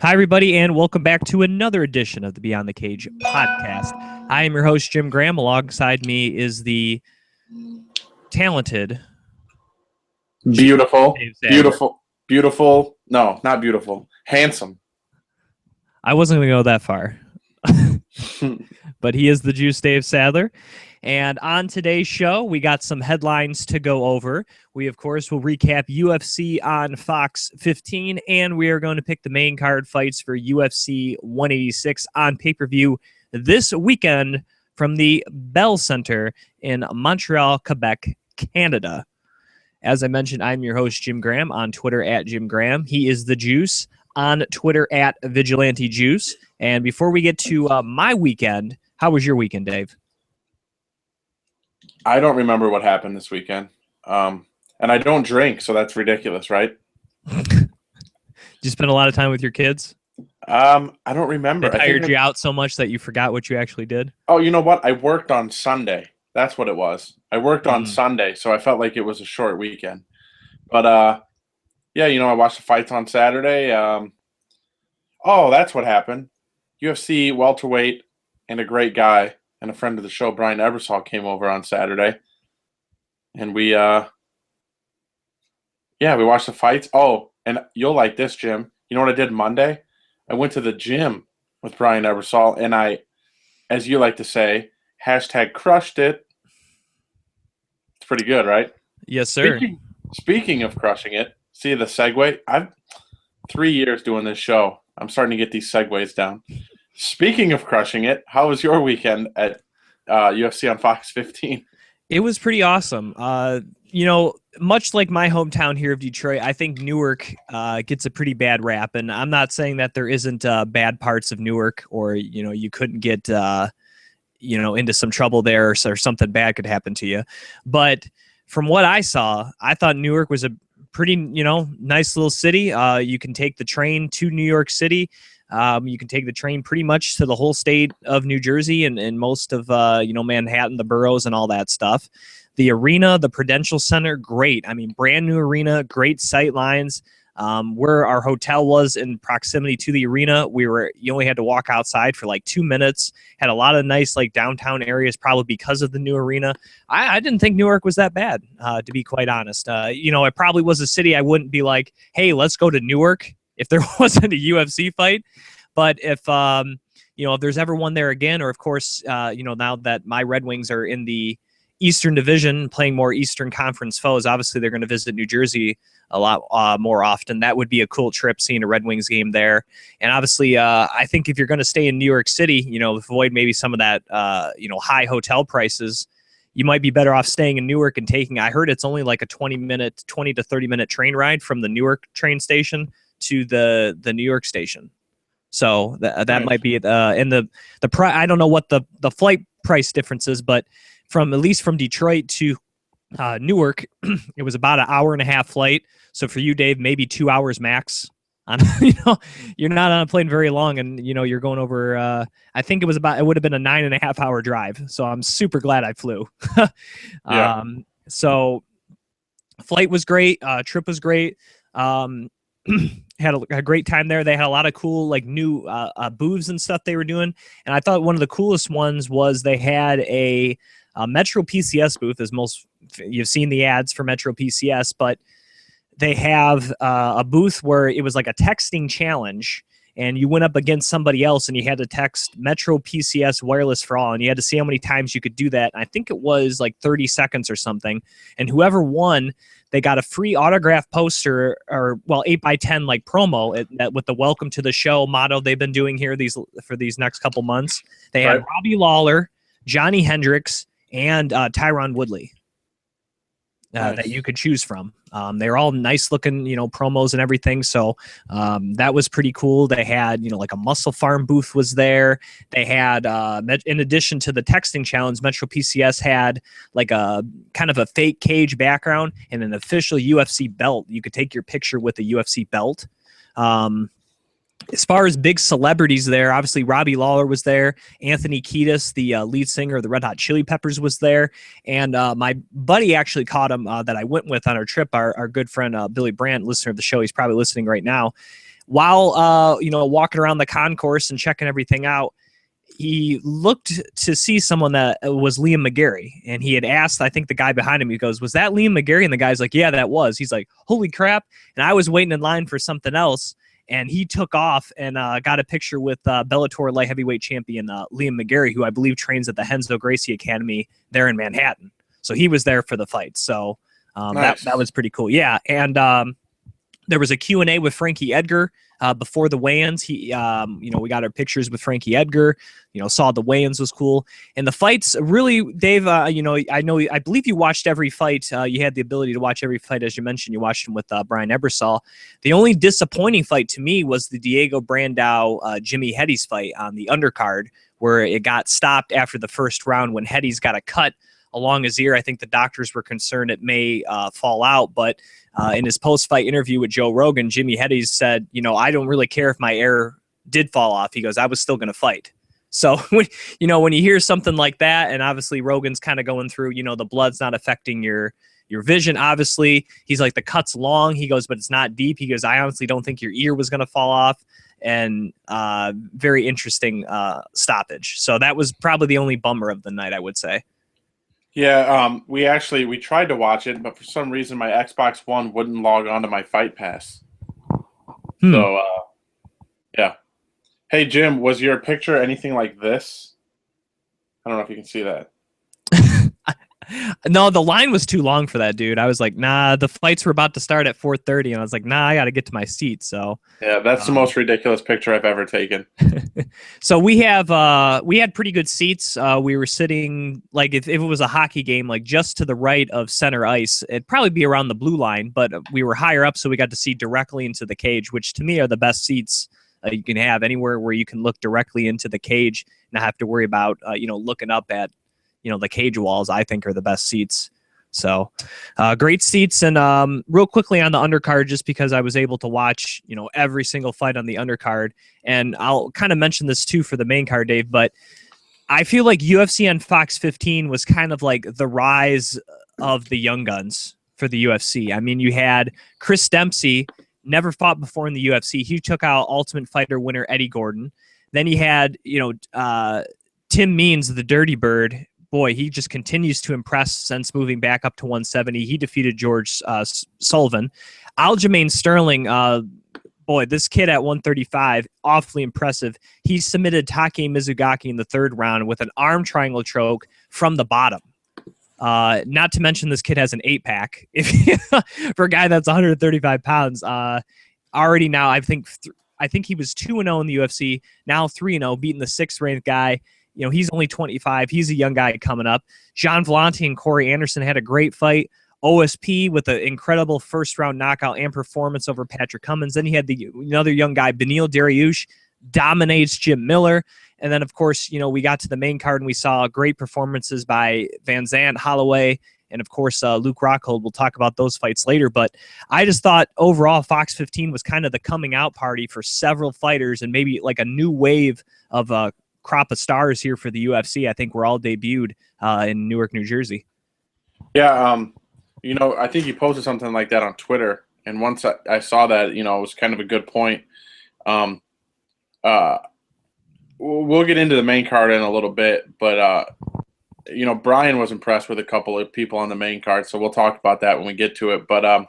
Hi, everybody, and welcome back to another edition of the Beyond the Cage podcast. I am your host, Jim Gramm. Alongside me is the talented, beautiful, Dave Sadler. beautiful. No, not beautiful. Handsome. I wasn't going to go that far, but he is the Juice Dave Sadler. And on today's show, we got some headlines to go over. We, of course, will recap UFC on Fox 15, and we are going to pick the main card fights for UFC 186 on pay-per-view this weekend from the Bell Center in Montreal, Quebec, Canada. As I mentioned, I'm your host, Jim Gramm, on Twitter at Jim Gramm. He is the Juice on Twitter at Vigilante Juice. And before we get to my weekend, how was your weekend, Dave? I don't remember what happened this weekend. And I don't drink, so that's ridiculous, right? Did you spend a lot of time with your kids? I don't remember. They tired you out so much that you forgot what you actually did? Oh, you know what? I worked on Sunday. That's what it was. I worked on Sunday, so I felt like it was a short weekend. But, yeah, I watched the fights on Saturday. Oh, that's what happened. UFC welterweight and a great guy and a friend of the show, Brian Ebersol, came over on Saturday. And we watched the fights. Oh, and you'll like this, Jim. You know what I did Monday? I went to the gym with Brian Ebersol, and I, as you like to say, #crushed it. It's pretty good, right? Yes, sir. Speaking of crushing it, see the segue? I've 3 years doing this show. I'm starting to get these segues down. Speaking of crushing it, how was your weekend at UFC on Fox 15? It was pretty awesome. Much like my hometown here of Detroit, I think Newark gets a pretty bad rap. And I'm not saying that there isn't bad parts of Newark or, you couldn't get, into some trouble there or something bad could happen to you. But from what I saw, I thought Newark was a pretty, nice little city. You can take the train to New York City. You can take the train pretty much to the whole state of New Jersey and most of, Manhattan, the boroughs and all that stuff. The arena, the Prudential Center, great. I mean, brand new arena, great sight lines. Where our hotel was in proximity to the arena, you only had to walk outside for like 2 minutes. Had a lot of nice like downtown areas, probably because of the new arena. I didn't think Newark was that bad, to be quite honest. It probably was a city I wouldn't be like, hey, let's go to Newark if there wasn't a UFC fight. But if there's ever one there again, or of course, now that my Red Wings are in the Eastern Division, playing more Eastern Conference foes, obviously they're going to visit New Jersey a lot more often. That would be a cool trip, seeing a Red Wings game there. And obviously, I think if you're going to stay in New York City, avoid maybe some of that, high hotel prices, you might be better off staying in Newark and I heard it's only like a 20 to 30 minute train ride from the Newark train station to the New York station. So that might be and the price. I don't know what the flight price difference is, but at least from Detroit to Newark, it was about an hour and a half flight. So for you, Dave, maybe 2 hours max. You're not on a plane very long, and you're going over. I think it would have been a 9.5 hour drive. So I'm super glad I flew. Yeah. So flight was great. Trip was great. Had a great time there. They had a lot of cool, like, new booths and stuff they were doing. And I thought one of the coolest ones was they had a Metro PCS booth. You've seen the ads for Metro PCS, but they have a booth where it was like a texting challenge, and you went up against somebody else and you had to text Metro PCS wireless for all, and you had to see how many times you could do that. And I think it was like 30 seconds or something. And whoever won, they got a free autograph poster, or 8x10 like promo with the welcome to the show motto they've been doing here for these next couple months. They had Robbie Lawler, Johnny Hendricks, and Tyron Woodley that you could choose from. They're all nice looking, promos and everything. So that was pretty cool. They had, like a Muscle Farm booth was there. They had, in addition to the texting challenge, Metro PCS had like a kind of a fake cage background and an official UFC belt. You could take your picture with a UFC belt. As far as big celebrities there, obviously Robbie Lawler was there. Anthony Kiedis, the lead singer of the Red Hot Chili Peppers, was there. And my buddy actually caught him that I went with on our trip, our good friend Billy Brandt, listener of the show. He's probably listening right now. while walking around the concourse and checking everything out, he looked to see someone that was Liam McGarry, and he had asked, I think, the guy behind him, he goes, "Was that Liam McGarry?" And the guy's like, "Yeah, that was." He's like, "Holy crap." And I was waiting in line for something else, and he took off and got a picture with Bellator light heavyweight champion Liam McGarry, who I believe trains at the Renzo Gracie Academy there in Manhattan. So he was there for the fight. So Nice. that was pretty cool. Yeah, and there was a Q&A with Frankie Edgar before the weigh-ins. We got our pictures with Frankie Edgar. Saw the weigh-ins was cool, and the fights really, Dave. I believe you watched every fight. You had the ability to watch every fight, as you mentioned. You watched them with Brian Ebersol. The only disappointing fight to me was the Diego Brandao Jimmy Hedges fight on the undercard, where it got stopped after the first round when Hedges got a cut along his ear. I think the doctors were concerned it may fall out, but in his post-fight interview with Joe Rogan, Jimmy Hedges said, I don't really care if my ear did fall off. He goes, I was still going to fight. So, when you hear something like that, and obviously Rogan's kind of going through, the blood's not affecting your vision. Obviously, he's like, the cut's long. He goes, but it's not deep. He goes, I honestly don't think your ear was going to fall off. And very interesting stoppage. So that was probably the only bummer of the night, I would say. Yeah, we tried to watch it, but for some reason my Xbox One wouldn't log on to my Fight Pass. So, yeah. Hey, Jim, was your picture anything like this? I don't know if you can see that. No, the line was too long for that, dude. I was like, nah, the fights were about to start at 4:30, and I was like, nah, I got to get to my seat. So yeah, that's the most ridiculous picture I've ever taken. So we had pretty good seats. We were sitting, like, if it was a hockey game, like just to the right of center ice. It'd probably be around the blue line, but we were higher up, so we got to see directly into the cage, which to me are the best seats you can have, anywhere where you can look directly into the cage and not have to worry about looking up at the cage walls. I think are the best seats. So great seats. And real quickly on the undercard, just because I was able to watch every single fight on the undercard, and I'll kind of mention this too for the main card, Dave, but I feel like UFC on Fox 15 was kind of like the rise of the young guns for the UFC. I mean, you had Chris Dempsey, never fought before in the UFC. He took out Ultimate Fighter winner Eddie Gordon. Then he had Tim Means, the Dirty Bird. Boy, he just continues to impress since moving back up to 170. He defeated George Sullivan. Aljamain Sterling, boy, this kid at 135, awfully impressive. He submitted Take Mizugaki in the third round with an arm triangle choke from the bottom. Not to mention this kid has an 8-pack. For a guy that's 135 pounds, already now I think he was 2-0 in the UFC, now 3-0, beating the 6th-ranked guy. He's only 25. He's a young guy coming up. John Vellante and Corey Anderson had a great fight. OSP with an incredible first-round knockout and performance over Patrick Cummins. Then he had another young guy, Beneil Dariush, dominates Jim Miller. And then, of course, we got to the main card and we saw great performances by Vanzant, Holloway, and, of course, Luke Rockhold. We'll talk about those fights later. But I just thought overall Fox 15 was kind of the coming out party for several fighters and maybe like a new wave of crop of stars here for the UFC. I think we're all debuted in Newark, New Jersey. Yeah, I think you posted something like that on Twitter, and once I saw that, it was kind of a good point. We'll get into the main card in a little bit, but Brian was impressed with a couple of people on the main card, so we'll talk about that when we get to it. But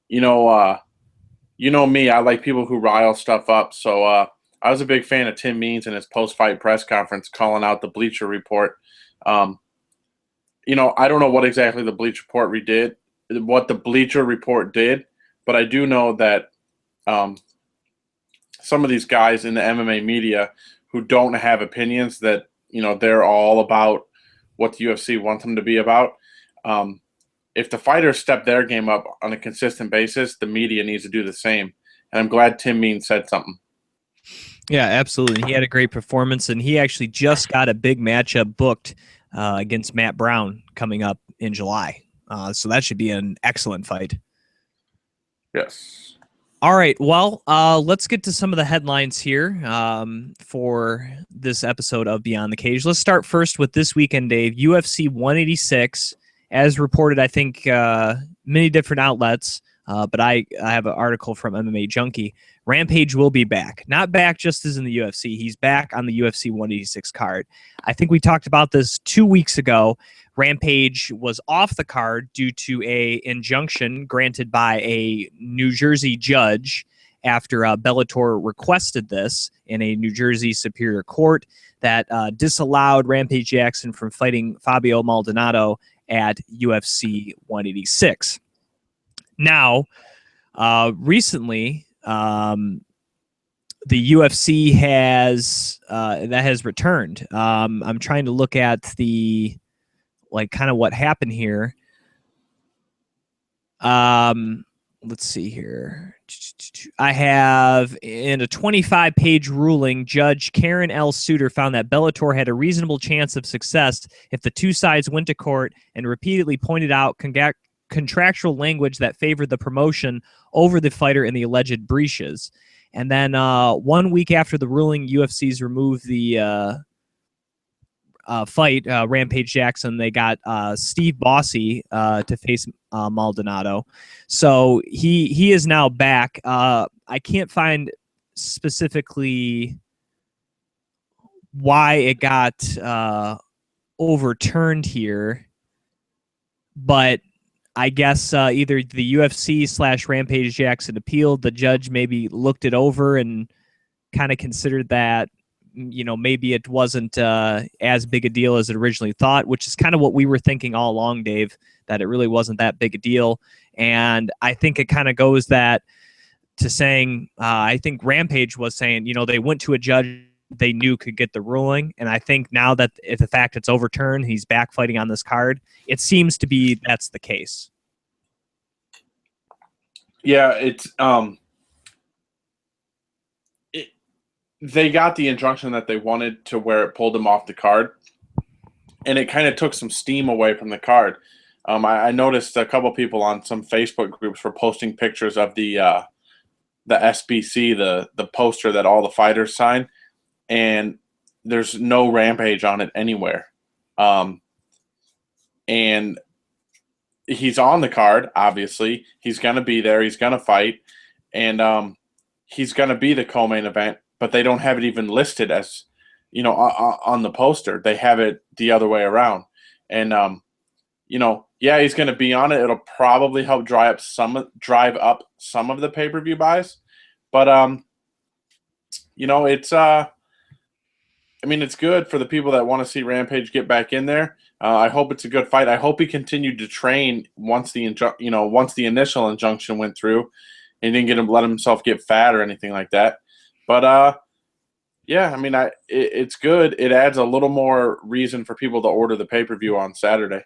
me, I like people who rile stuff up, so I was a big fan of Tim Means in his post-fight press conference calling out the Bleacher Report. I don't know what exactly the Bleacher Report did, but I do know that some of these guys in the MMA media who don't have opinions, that they're all about what the UFC wants them to be about. If the fighters step their game up on a consistent basis, the media needs to do the same. And I'm glad Tim Means said something. Yeah, absolutely. He had a great performance, and he actually just got a big matchup booked against Matt Brown coming up in July. So that should be an excellent fight. Yes. All right. Well, let's get to some of the headlines here for this episode of Beyond the Cage. Let's start first with this weekend, Dave. UFC 186, as reported, I think, many different outlets. But I have an article from MMA Junkie. Rampage will be back. Not back just as in the UFC. He's back on the UFC 186 card. I think we talked about this 2 weeks ago. Rampage was off the card due to a injunction granted by a New Jersey judge after Bellator requested this in a New Jersey Superior Court that disallowed Rampage Jackson from fighting Fabio Maldonado at UFC 186. Now, recently, the UFC has returned. I'm trying to look at the kind of what happened here. Let's see here. I have in a 25-page ruling, Judge Karen L. Suter found that Bellator had a reasonable chance of success if the two sides went to court and repeatedly pointed out contractual language that favored the promotion over the fighter in the alleged breaches. And then 1 week after the ruling, UFC's removed the fight, Rampage Jackson. They got Steve Bossy to face Maldonado. So he is now back. I can't find specifically why it got overturned here, but I guess either the UFC / Rampage Jackson appealed. The judge maybe looked it over and kind of considered that, maybe it wasn't as big a deal as it originally thought, which is kind of what we were thinking all along, Dave, that it really wasn't that big a deal. And I think it kind of goes that to saying, I think Rampage was saying, they went to a judge they knew could get the ruling. And I think now that if the fact it's overturned, he's back fighting on this card, it seems to be that's the case. Yeah, it's they got the injunction that they wanted to where it pulled him off the card, and it kind of took some steam away from the card. I noticed a couple people on some Facebook groups were posting pictures of the SBC, the poster that all the fighters sign, and there's no Rampage on it anywhere. And he's on the card, obviously. He's going to be there. He's going to fight. And he's going to be the co-main event, but they don't have it even listed as, on the poster. They have it the other way around. And, yeah, he's going to be on it. It'll probably help drive up some of the pay-per-view buys. But, it's it's good for the people that want to see Rampage get back in there. I hope it's a good fight. I hope he continued to train once the initial injunction went through, and he didn't let himself get fat or anything like that. But yeah, it's good. It adds a little more reason for people to order the pay-per-view on Saturday.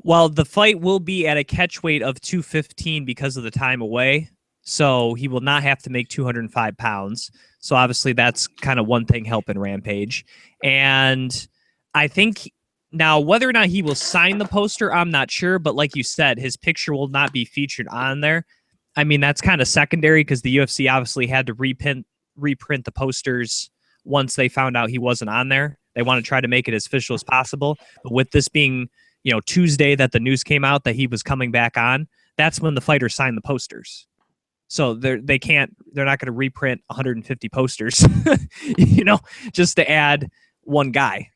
Well, the fight will be at a catch weight of 215 because of the time away. So he will not have to make 205 pounds. So obviously that's kind of one thing helping Rampage. And I think now whether or not he will sign the poster, I'm not sure. But like you said, his picture will not be featured on there. That's kind of secondary because the UFC obviously had to reprint the posters once they found out he wasn't on there. They want to try to make it as official as possible. But with this being, Tuesday that the news came out that he was coming back on, that's when the fighters signed the posters. So they're not going to reprint 150 posters, just to add one guy.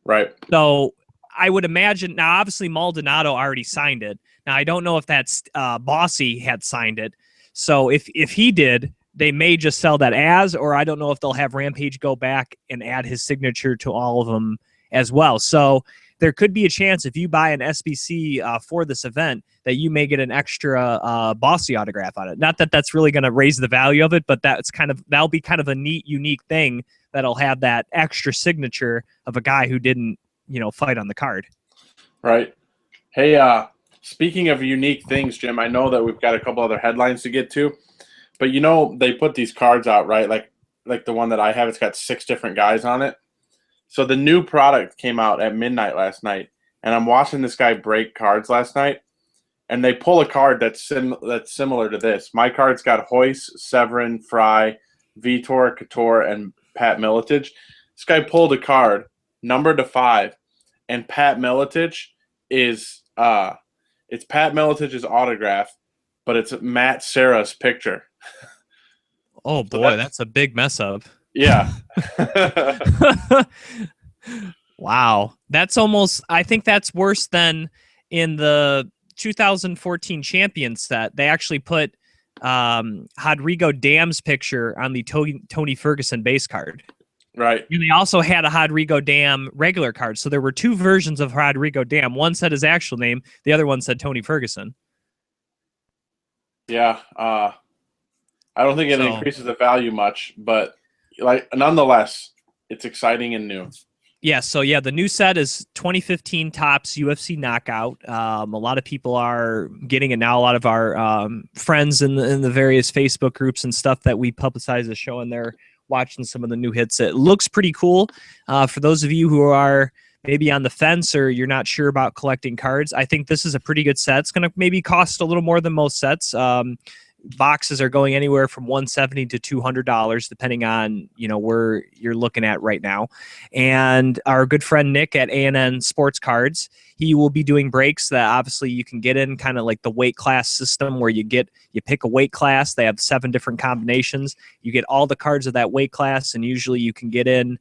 Right. So I would imagine now, obviously Maldonado already signed it. Now I don't know if that's Bossy had signed it. So if he did, they may just sell that or I don't know if they'll have Rampage go back and add his signature to all of them as well. So there could be a chance if you buy an SBC for this event that you may get an extra Bossy autograph on it. Not that that's really going to raise the value of it, but that'll be kind of a neat, unique thing that'll have that extra signature of a guy who didn't, fight on the card. Right. Hey, speaking of unique things, Jim, I know that we've got a couple other headlines to get to, but they put these cards out, right? Like the one that I have, it's got 6 different guys on it. So the new product came out at midnight last night, and I'm watching this guy break cards last night, and they pull a card that's similar to this. My card's got Hoyce, Severin, Fry, Vitor, Couture, and Pat Miletich. This guy pulled a card numbered to 5, and Pat Miletich is it's Pat Miletich's autograph, but it's Matt Serra's picture. Oh boy, that's a big mess up. Yeah. Wow. That's almost, I think that's worse than in the 2014 champion set. They actually put Rodrigo Dam's picture on the Tony Ferguson base card. Right. And they also had a Rodrigo Dam regular card. So there were two versions of Rodrigo Dam. One said his actual name. The other one said Tony Ferguson. Yeah. I don't think it increases the value much, but like nonetheless, it's exciting and new. Yeah, so yeah, the new set is 2015 Topps UFC Knockout. A lot of people are getting it now. A lot of our friends in the various Facebook groups and stuff that we publicize the show, and they're watching some of the new hits. It looks pretty cool. For those of you who are maybe on the fence or you're not sure about collecting cards, I think this is a pretty good set. It's going to maybe cost a little more than most sets. Boxes are going anywhere from $170 to $200, depending on where you're looking at right now. And our good friend Nick at A&N Sports Cards, he will be doing breaks that obviously you can get in, kind of like the weight class system, where you pick a weight class. They have 7 different combinations. You get all the cards of that weight class, and usually you can get in.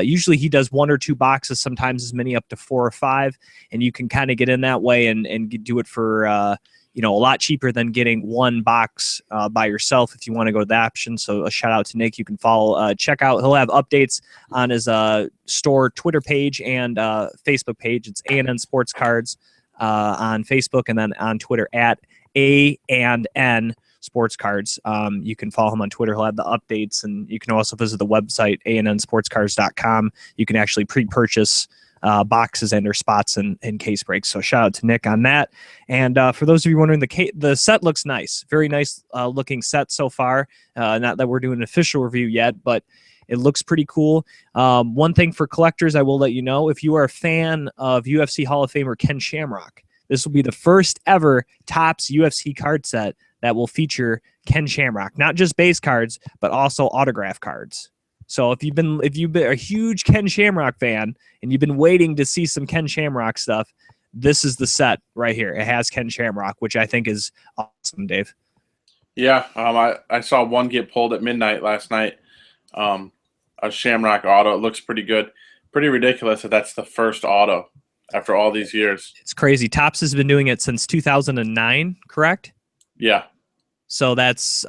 Usually he does 1 or 2 boxes, sometimes as many up to 4 or 5, and you can kind of get in that way and do it for a lot cheaper than getting 1 box by yourself if you want to go to the option. So a shout out to Nick. You can follow, check out. He'll have updates on his store Twitter page and Facebook page. It's A&N Sports Cards on Facebook, and then on Twitter at A&N Sports Cards. You can follow him on Twitter. He'll have the updates, and you can also visit the website ANNSportsCards.com. You can actually pre-purchase boxes and or spots and case breaks. So shout out to Nick on that. And for those of you wondering, the set looks nice. Very nice looking set so far. Not that we're doing an official review yet, but it looks pretty cool. One thing for collectors, I will let you know, if you are a fan of UFC Hall of Famer Ken Shamrock, this will be the first ever Topps UFC card set that will feature Ken Shamrock. Not just base cards, but also autograph cards. So if you've been a huge Ken Shamrock fan and you've been waiting to see some Ken Shamrock stuff, this is the set right here. It has Ken Shamrock, which I think is awesome, Dave. Yeah, I saw one get pulled at midnight last night. A Shamrock auto. It looks pretty good. Pretty ridiculous that that's the first auto after all these years. It's crazy. Topps has been doing it since 2009, correct? Yeah. So that's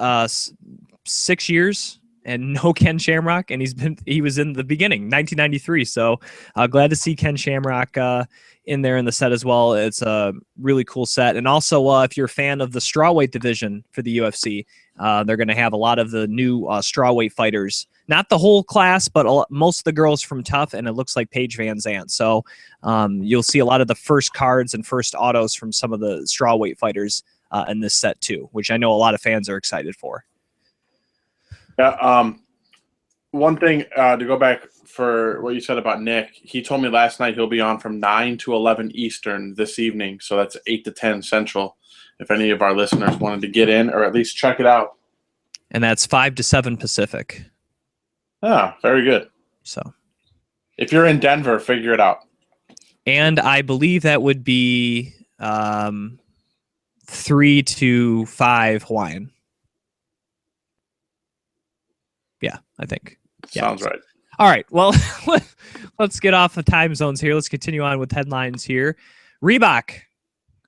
6 years. And no Ken Shamrock, and he was in the beginning, 1993. So glad to see Ken Shamrock in there in the set as well. It's a really cool set. And also, if you're a fan of the strawweight division for the UFC, they're going to have a lot of the new strawweight fighters. Not the whole class, but most of the girls from Tough, and it looks like Paige Vanzant. So you'll see a lot of the first cards and first autos from some of the strawweight fighters in this set too, which I know a lot of fans are excited for. Yeah. One thing to go back for what you said about Nick, he told me last night he'll be on from 9 to 11 Eastern this evening. So that's 8 to 10 Central. If any of our listeners wanted to get in or at least check it out. And that's 5 to 7 Pacific. Ah, very good. So if you're in Denver, figure it out. And I believe that would be 3 to 5 Hawaiian. Yeah, I think. Sounds right. All right. Well, let's get off the time zones here. Let's continue on with headlines here. Reebok,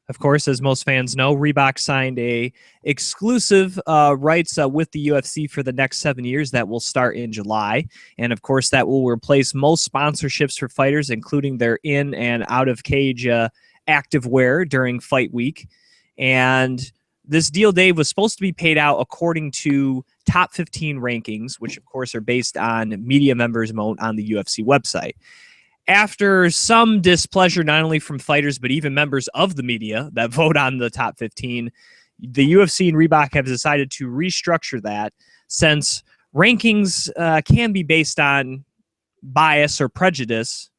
of course, as most fans know, Reebok signed a exclusive rights with the UFC for the next 7 years that will start in July. And, of course, that will replace most sponsorships for fighters, including their in and out of cage active wear during fight week. And this deal, Dave, was supposed to be paid out according to top 15 rankings, which, of course, are based on media members' vote on the UFC website. After some displeasure, not only from fighters, but even members of the media that vote on the top 15, the UFC and Reebok have decided to restructure that, since rankings can be based on bias or prejudice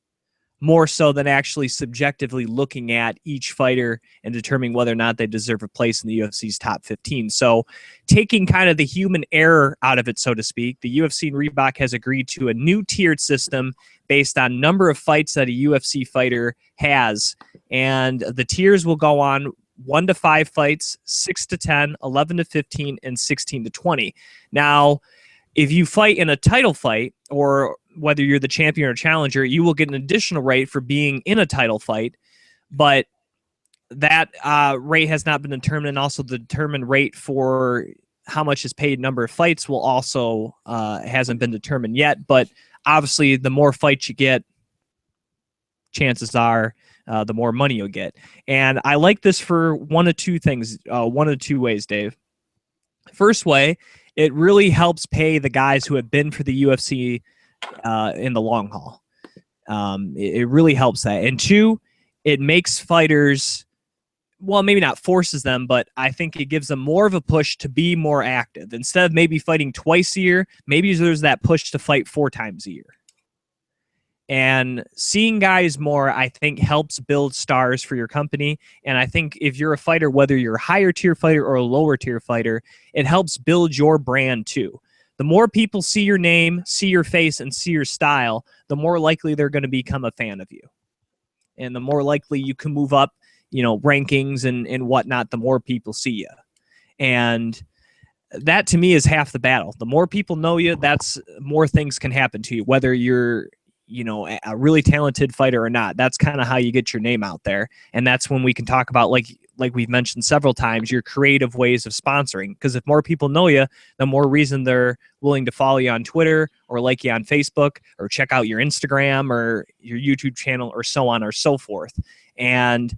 more so than actually subjectively looking at each fighter and determining whether or not they deserve a place in the UFC's top 15. So taking kind of the human error out of it, so to speak, the UFC and Reebok has agreed to a new tiered system based on number of fights that a UFC fighter has. And the tiers will go on 1 to 5 fights, 6 to 10, 11 to 15, and 16 to 20. Now, if you fight in a title fight, or whether you're the champion or challenger, you will get an additional rate for being in a title fight, but that rate has not been determined, and also the determined rate for how much is paid number of fights will also hasn't been determined yet. But obviously, the more fights you get, chances are the more money you'll get. And I like this for one of two ways, Dave. First way, it really helps pay the guys who have been for the UFC in the long haul. It really helps that. And two, it makes fighters, well, maybe not forces them, but I think it gives them more of a push to be more active. Instead of maybe fighting twice a year, maybe there's that push to fight 4 times a year. And seeing guys more, I think, helps build stars for your company. And I think if you're a fighter, whether you're a higher tier fighter or a lower tier fighter, it helps build your brand too. The more people see your name, see your face, and see your style, the more likely they're going to become a fan of you. And the more likely you can move up, rankings and whatnot, the more people see you. And that to me is half the battle. The more people know you, that's more things can happen to you, whether you're a really talented fighter or not. That's kind of how you get your name out there. And that's when we can talk about, like we've mentioned several times, your creative ways of sponsoring. Because if more people know you, the more reason they're willing to follow you on Twitter or like you on Facebook or check out your Instagram or your YouTube channel or so on or so forth. And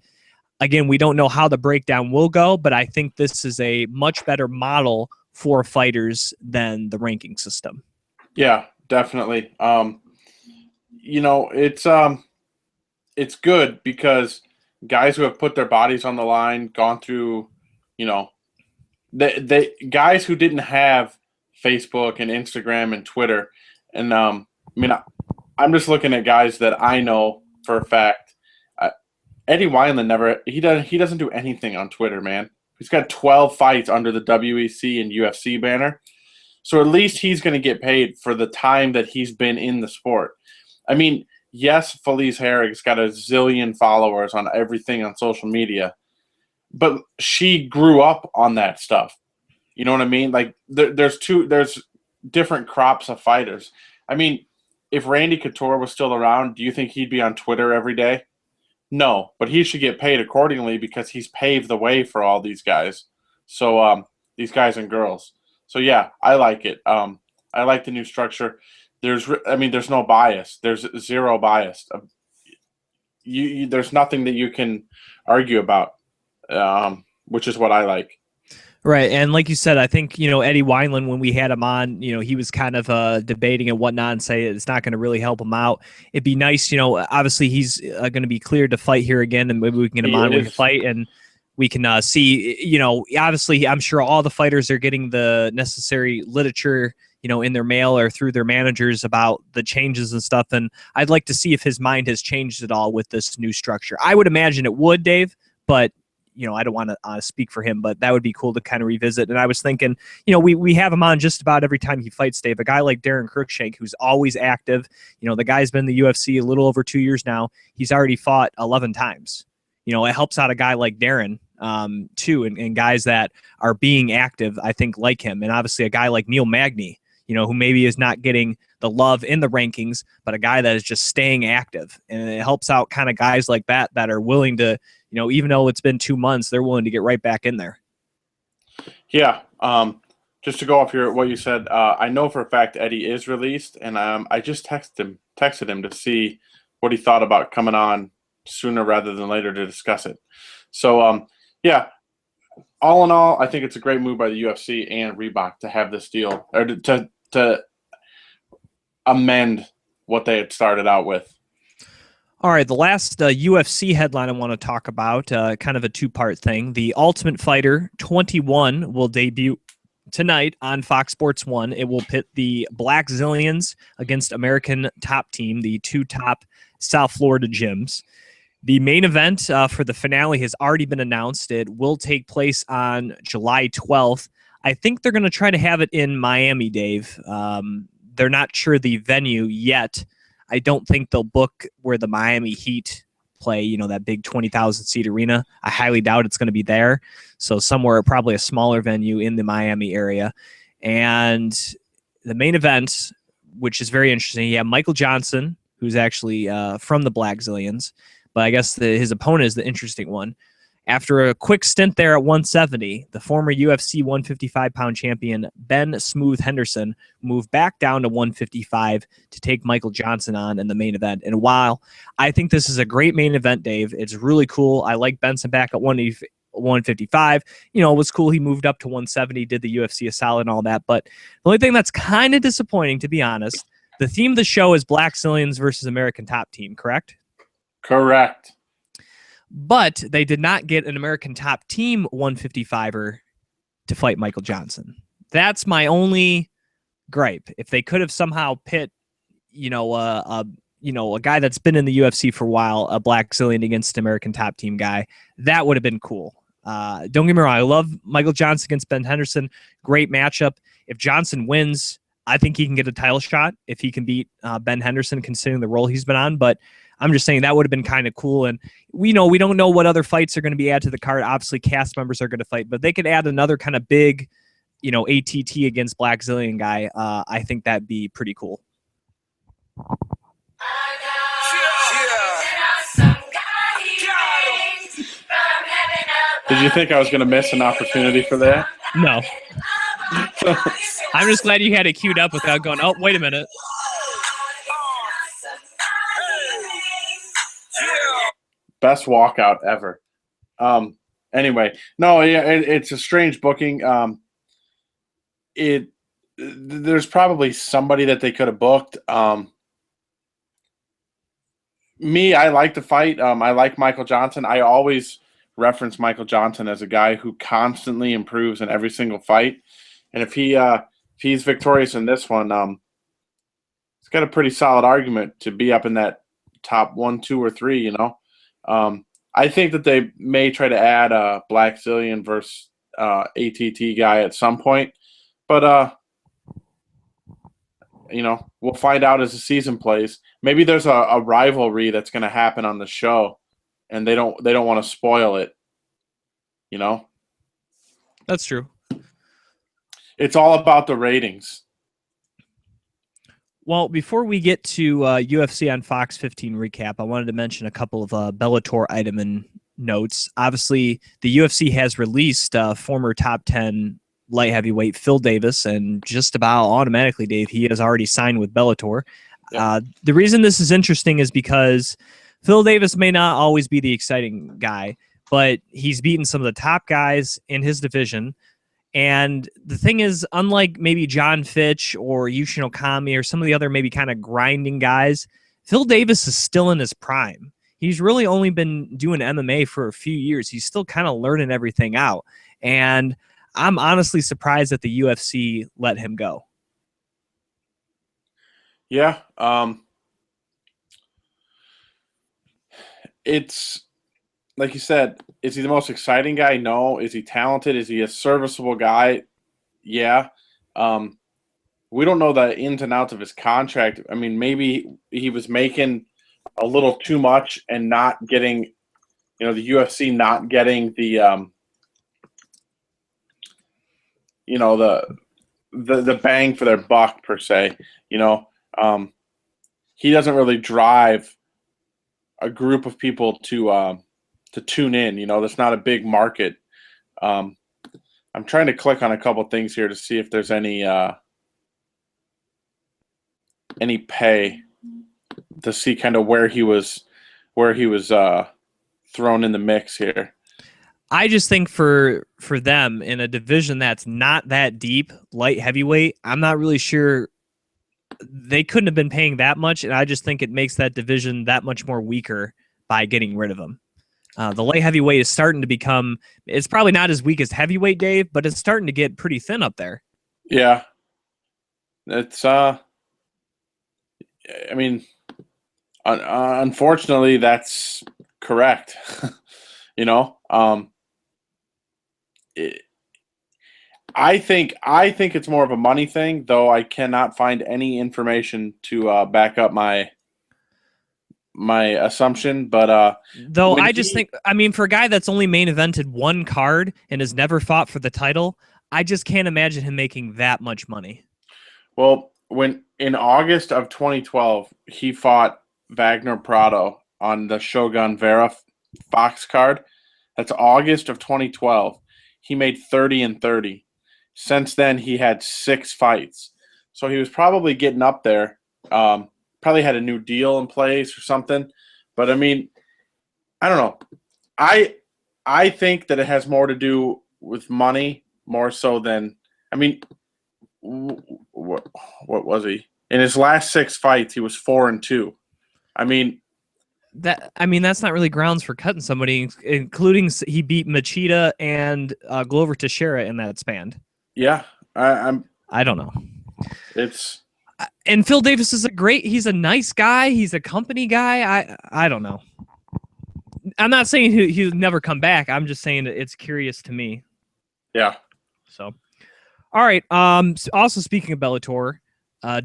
again, we don't know how the breakdown will go, but I think this is a much better model for fighters than the ranking system. Yeah, definitely. It's good because guys who have put their bodies on the line, gone through, they guys who didn't have Facebook and Instagram and Twitter, and I'm just looking at guys that I know for a fact. Eddie Wineland he doesn't do anything on Twitter, man. He's got 12 fights under the WEC and UFC banner. So at least he's going to get paid for the time that he's been in the sport. I mean, yes, Felice Herrig's got a zillion followers on everything on social media, but she grew up on that stuff. You know what I mean? Like there's different crops of fighters. I mean, if Randy Couture was still around, do you think he'd be on Twitter every day? No, but he should get paid accordingly because he's paved the way for all these guys. So these guys and girls. So yeah, I like it. I like the new structure. There's no bias. There's zero bias. There's nothing that you can argue about, which is what I like. Right. And like you said, I think, Eddie Wineland, when we had him on, he was kind of debating and whatnot and say it's not going to really help him out. It'd be nice, obviously he's going to be cleared to fight here again, and maybe we can get him on with a fight and we can see, obviously I'm sure all the fighters are getting the necessary literature, in their mail or through their managers about the changes and stuff. And I'd like to see if his mind has changed at all with this new structure. I would imagine it would, Dave, but I don't want to speak for him, but that would be cool to kind of revisit. And I was thinking, we have him on just about every time he fights, Dave. A guy like Darren Cruikshank, who's always active. The guy's been in the UFC a little over 2 years now. He's already fought 11 times. It helps out a guy like Darren too, and guys that are being active, I think, like him. And obviously a guy like Neil Magny, who maybe is not getting the love in the rankings, but a guy that is just staying active. And it helps out kind of guys like that are willing to, even though it's been 2 months, they're willing to get right back in there. Yeah. Just to go off what you said, I know for a fact Eddie is released, and I just texted him to see what he thought about coming on sooner rather than later to discuss it. So, yeah, all in all, I think it's a great move by the UFC and Reebok to have this deal, or to amend what they had started out with. All right, the last UFC headline I want to talk about, kind of a two-part thing. The Ultimate Fighter 21 will debut tonight on Fox Sports 1. It will pit the Black Zillions against American Top Team, the two top South Florida gyms. The main event for the finale has already been announced. It will take place on July 12th. I think they're going to try to have it in Miami, Dave. They're not sure the venue yet. I don't think they'll book where the Miami Heat play, that big 20,000 seat arena. I highly doubt it's going to be there. So somewhere, probably a smaller venue in the Miami area. And the main event, which is very interesting, you have Michael Johnson, who's actually from the Black Zillions, but I guess his opponent is the interesting one. After a quick stint there at 170, the former UFC 155-pound champion Ben Smooth Henderson moved back down to 155 to take Michael Johnson on in the main event. And while I think this is a great main event, Dave, it's really cool. I like Benson back at 155. It was cool. He moved up to 170, did the UFC a solid and all that. But the only thing that's kind of disappointing, to be honest, the theme of the show is Black Zillions versus American Top Team, correct? Correct. But they did not get an American Top Team 155er to fight Michael Johnson. That's my only gripe. If they could have somehow pit, a guy that's been in the UFC for a while, a Black Zillion against an American Top Team guy, that would have been cool. Don't get me wrong. I love Michael Johnson against Ben Henderson. Great matchup. If Johnson wins, I think he can get a title shot if he can beat Ben Henderson, considering the role he's been on. But I'm just saying that would have been kind of cool. And we don't know what other fights are going to be added to the card. Obviously, cast members are going to fight, but they could add another kind of big, ATT against Black Zillion guy. I think that'd be pretty cool. Did you think I was going to miss an opportunity for that? No. I'm just glad you had it queued up without going, oh, wait a minute. Best walkout ever. Anyway, no, yeah, it's a strange booking. There's probably somebody that they could have booked. Me, I like the fight. I like Michael Johnson. I always reference Michael Johnson as a guy who constantly improves in every single fight. And if he's victorious in this one, he's got a pretty solid argument to be up in that top 1, 2, or 3. I think that they may try to add a Black Zillion versus ATT guy at some point, but we'll find out as the season plays. Maybe there's a rivalry that's going to happen on the show, and they don't want to spoil it. That's true. It's all about the ratings. Well, before we get to UFC on Fox 15 recap, I wanted to mention a couple of Bellator item and notes. Obviously, the UFC has released former top 10 light heavyweight Phil Davis, and just about automatically, Dave, he has already signed with Bellator. Yeah. The reason this is interesting is because Phil Davis may not always be the exciting guy, but he's beaten some of the top guys in his division. And the thing is, unlike maybe John Fitch or Yushin Okami or some of the other maybe kind of grinding guys, Phil Davis is still in his prime. He's really only been doing MMA for a few years. He's still kind of learning everything out. And I'm honestly surprised that the UFC let him go. Yeah. It's like you said, is he the most exciting guy? No. Is he talented? Is he a serviceable guy? Yeah. We don't know the ins and outs of his contract. I mean, maybe he was making a little too much and not getting, the UFC not getting the, the bang for their buck per se. He doesn't really drive a group of people to tune in. That's not a big market. I'm trying to click on a couple things here to see if there's any pay to see kind of where he was thrown in the mix here. I just think for them in a division that's not that deep, light heavyweight, I'm not really sure they couldn't have been paying that much, and I just think it makes that division that much more weaker by getting rid of him. The light heavyweight is starting to become, it's probably not as weak as heavyweight, Dave, but it's starting to get pretty thin up there. Yeah. It's, unfortunately, that's correct. I think it's more of a money thing, though I cannot find any information to back up my my assumption, but though I just think, I mean, for a guy that's only main evented one card and has never fought for the title, I just can't imagine him making that much money. Well, when in August of 2012, he fought Wagner Prado on the Shogun Vera Fox card. That's August of 2012. He made 30 and 30. Since then, he had 6 fights. So he was probably getting up there. Probably had a new deal in place or something. But I mean, I don't know. I think that it has more to do with money more so than, I mean, what was he? In his last 6 fights, he was 4-2. I mean, that's not really grounds for cutting somebody, including he beat Machida and Glover Teixeira in that span. Yeah, I don't know. And Phil Davis is he's a nice guy. He's a company guy. I don't know. I'm not saying he'll never come back. I'm just saying that it's curious to me. Yeah. So, all right. Also speaking of Bellator,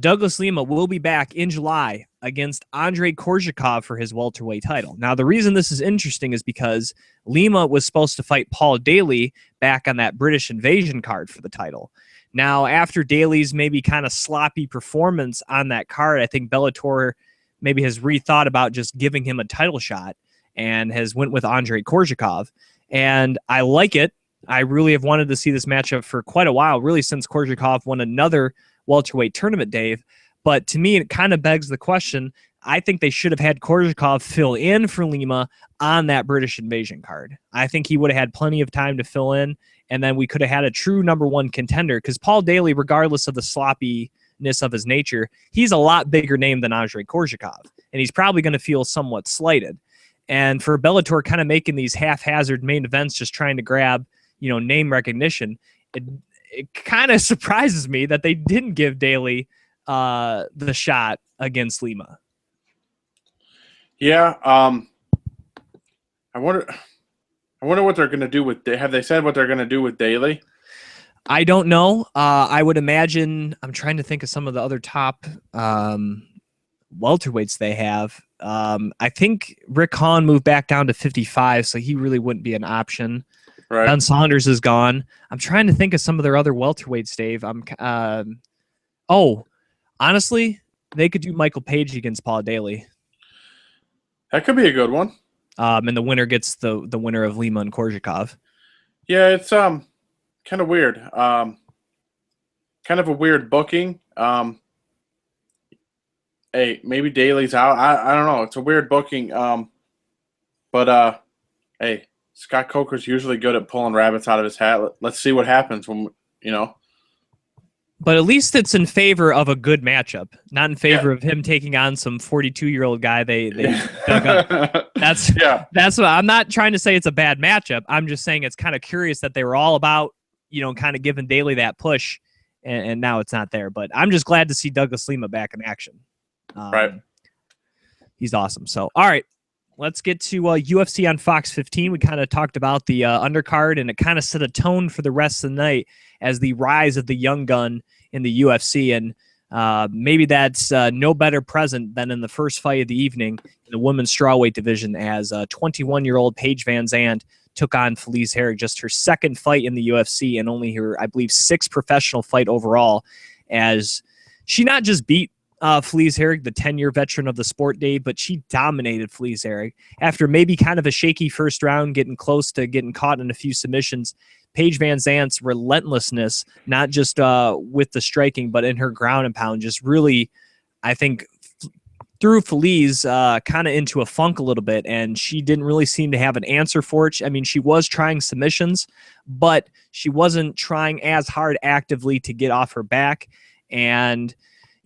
Douglas Lima will be back in July against Andrei Korzhakov for his welterweight title. Now, the reason this is interesting is because Lima was supposed to fight Paul Daley back on that British Invasion card for the title. Now, after Daley's maybe kind of sloppy performance on that card, I think Bellator maybe has rethought about just giving him a title shot and has went with Andrei Korzhakov. And I like it. I really have wanted to see this matchup for quite a while, really since Korzhakov won another welterweight tournament, Dave. But to me, it kind of begs the question. I think they should have had Korzhakov fill in for Lima on that British Invasion card. I think he would have had plenty of time to fill in, and then we could have had a true #1 contender, because Paul Daley, regardless of the sloppiness of his nature, he's a lot bigger name than Andrei Korzhakov, and he's probably going to feel somewhat slighted. And for Bellator kind of making these haphazard main events, just trying to grab, name recognition, it kind of surprises me that they didn't give Daley the shot against Lima. Yeah. I wonder what they're going to do with. Have they said what they're going to do with Daley? I don't know. I would imagine. I'm trying to think of some of the other top welterweights they have. I think Rick Hahn moved back down to 55, so he really wouldn't be an option. Right. Ben Saunders is gone. I'm trying to think of some of their other welterweights, Dave. Honestly, they could do Michael Page against Paul Daley. That could be a good one. And the winner gets the winner of Lima and Korzhakov. Yeah, it's kind of weird. Kind of a weird booking. Hey, maybe Daley's out. I don't know. It's a weird booking. But hey, Scott Coker's usually good at pulling rabbits out of his hat. Let's see what happens when But at least it's in favor of a good matchup, not in favor of him taking on some 42-year-old guy they dug up. That's what I'm not trying to say it's a bad matchup. I'm just saying it's kind of curious that they were all about, kind of giving Daley that push, and now it's not there. But I'm just glad to see Douglas Lima back in action. Right. He's awesome. So, all right. Let's get to UFC on Fox 15. We kind of talked about the undercard, and it kind of set a tone for the rest of the night as the rise of the young gun in the UFC. And maybe that's no better present than in the first fight of the evening in the women's strawweight division, as 21-year-old Paige Vanzant took on Felice Herrig, just her second fight in the UFC and only her, I believe, 6th professional fight overall, as she not just beat Felice Herrig, the 10-year veteran of the sport, Dave, but she dominated Felice Herrig. After maybe kind of a shaky first round, getting close to getting caught in a few submissions, Paige Vanzant's relentlessness, not just with the striking, but in her ground and pound, just really, I think, threw Felice kind of into a funk a little bit, and she didn't really seem to have an answer for it. I mean, she was trying submissions, but she wasn't trying as hard actively to get off her back, and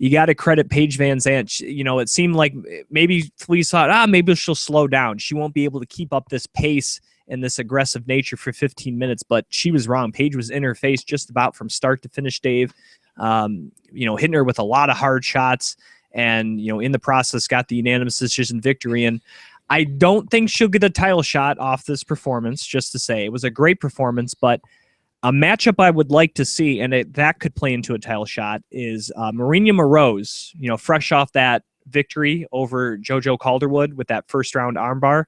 you got to credit Paige Vanzant. It seemed like maybe Felice thought, maybe she'll slow down. She won't be able to keep up this pace and this aggressive nature for 15 minutes, but she was wrong. Paige was in her face just about from start to finish, Dave, hitting her with a lot of hard shots, and, in the process got the unanimous decision victory. And I don't think she'll get a title shot off this performance, just to say. It was a great performance, but a matchup I would like to see, and that could play into a title shot, is Marina Moroz, fresh off that victory over JoJo Calderwood with that first round armbar.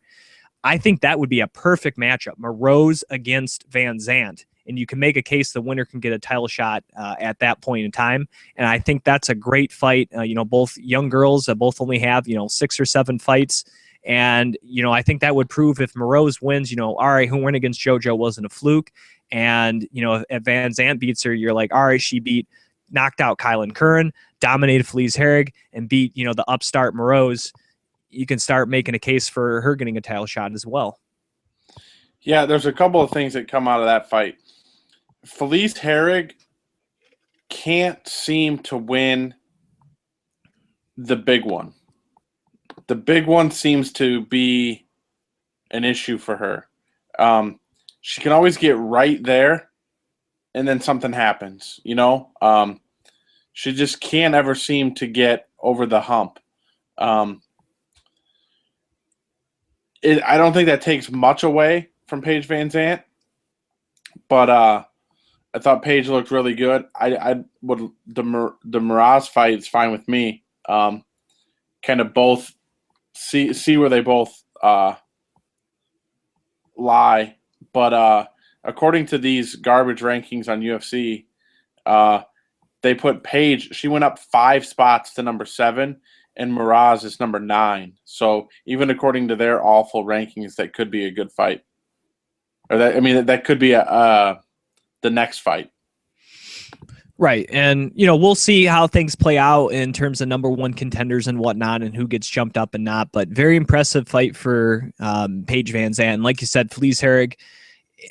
I think that would be a perfect matchup. Moroz against Vanzant. And you can make a case the winner can get a title shot at that point in time. And I think that's a great fight. Both young girls both only have, 6 or 7 fights. And, I think that would prove if Moroz wins, all right, who went against JoJo wasn't a fluke. And, if Vanzant beats her, you're like, all right, she knocked out Kylan Curran, dominated Felice Herrig, and beat, the upstart Moroz. You can start making a case for her getting a title shot as well. Yeah, there's a couple of things that come out of that fight. Felice Herrig can't seem to win the big one. The big one seems to be an issue for her. She can always get right there, and then something happens, She just can't ever seem to get over the hump. I don't think that takes much away from Paige Vanzant, but I thought Paige looked really good. I would the Moroz fight is fine with me. Kind of both see where they both lie, but according to these garbage rankings on UFC, they put Paige. She went up 5 spots to number 7. And Moroz is number 9. So even according to their awful rankings, that could be a good fight. Or that could be the next fight. Right. And, we'll see how things play out in terms of number 1 contenders and whatnot and who gets jumped up and not. But very impressive fight for Paige Vanzant. And like you said, Felice Herrig,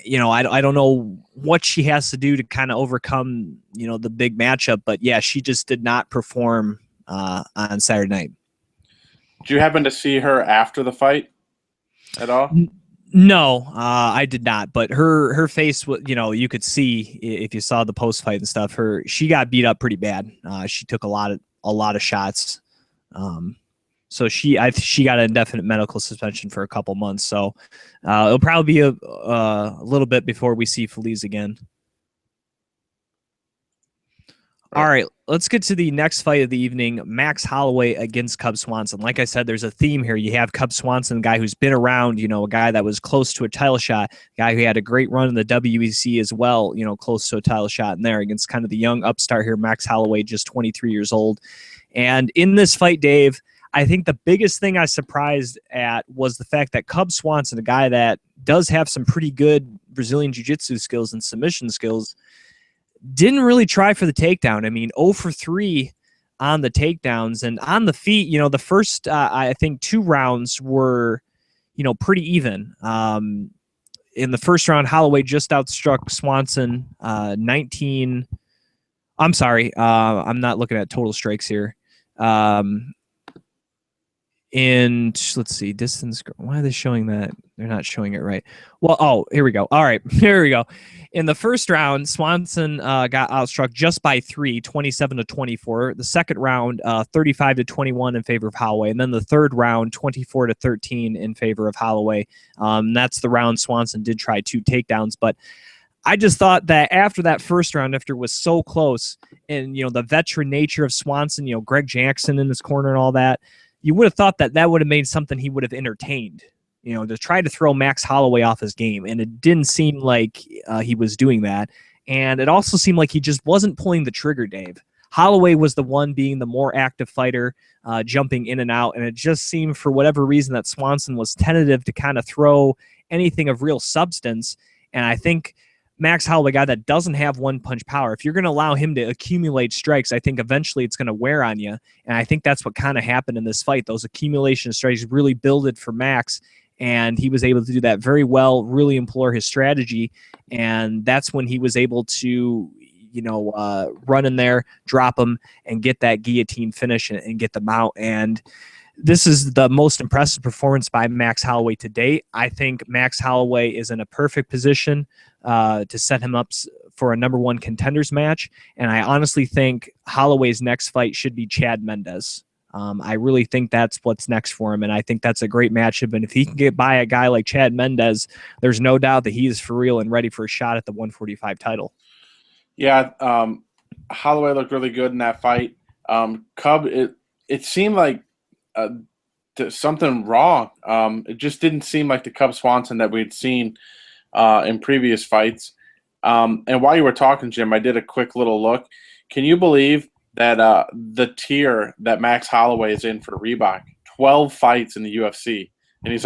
I don't know what she has to do to kind of overcome, the big matchup. But, yeah, she just did not perform on Saturday night. Did you happen to see her after the fight at all? No, I did not. But her face, you could see if you saw the post fight and stuff. She got beat up pretty bad. She took a lot of shots. So she got an indefinite medical suspension for a couple months. So it'll probably be a little bit before we see Felice again. All right, let's get to the next fight of the evening, Max Holloway against Cub Swanson. Like I said, there's a theme here. You have Cub Swanson, a guy who's been around, a guy that was close to a title shot, a guy who had a great run in the WEC as well, close to a title shot in there against kind of the young upstart here, Max Holloway, just 23 years old. And in this fight, Dave, I think the biggest thing I surprised at was the fact that Cub Swanson, a guy that does have some pretty good Brazilian Jiu-Jitsu skills and submission skills, didn't really try for the takedown. 0 for 3 on the takedowns and on the feet. The first, I think 2 rounds were, pretty even. In the first round, Holloway just outstruck Swanson 19. I'm sorry. I'm not looking at total strikes here. And let's see, distance. Why are they showing that? They're not showing it right. Well, here we go. All right, here we go. In the first round, Swanson got outstruck just by 3, 27-24. The second round, 35-21 in favor of Holloway. And then the third round, 24-13 in favor of Holloway. That's the round Swanson did try 2 takedowns. But I just thought that after that first round, after it was so close, and, the veteran nature of Swanson, Greg Jackson in his corner and all that, you would have thought that would have made something he would have entertained, to try to throw Max Holloway off his game. And it didn't seem like he was doing that. And it also seemed like he just wasn't pulling the trigger, Dave. Holloway was the one being the more active fighter, jumping in and out. And it just seemed for whatever reason that Swanson was tentative to kind of throw anything of real substance. And I think Max Holloway, a guy that doesn't have one-punch power, if you're going to allow him to accumulate strikes, I think eventually it's going to wear on you. And I think that's what kind of happened in this fight. Those accumulation of strikes really builded for Max, and he was able to do that very well, really employ his strategy. And that's when he was able to, run in there, drop him, and get that guillotine finish and get them out. And this is the most impressive performance by Max Holloway to date. I think Max Holloway is in a perfect position to set him up for a number 1 contenders match. And I honestly think Holloway's next fight should be Chad Mendes. I really think that's what's next for him. And I think that's a great matchup. And if he can get by a guy like Chad Mendes, there's no doubt that he is for real and ready for a shot at the 145 title. Yeah. Holloway looked really good in that fight. Cub, it seemed like something wrong. It just didn't seem like the Cub Swanson that we'd seen in previous fights. And while you were talking, Jim, I did a quick little look. Can you believe that the tier that Max Holloway is in for Reebok, 12 fights in the UFC, and he's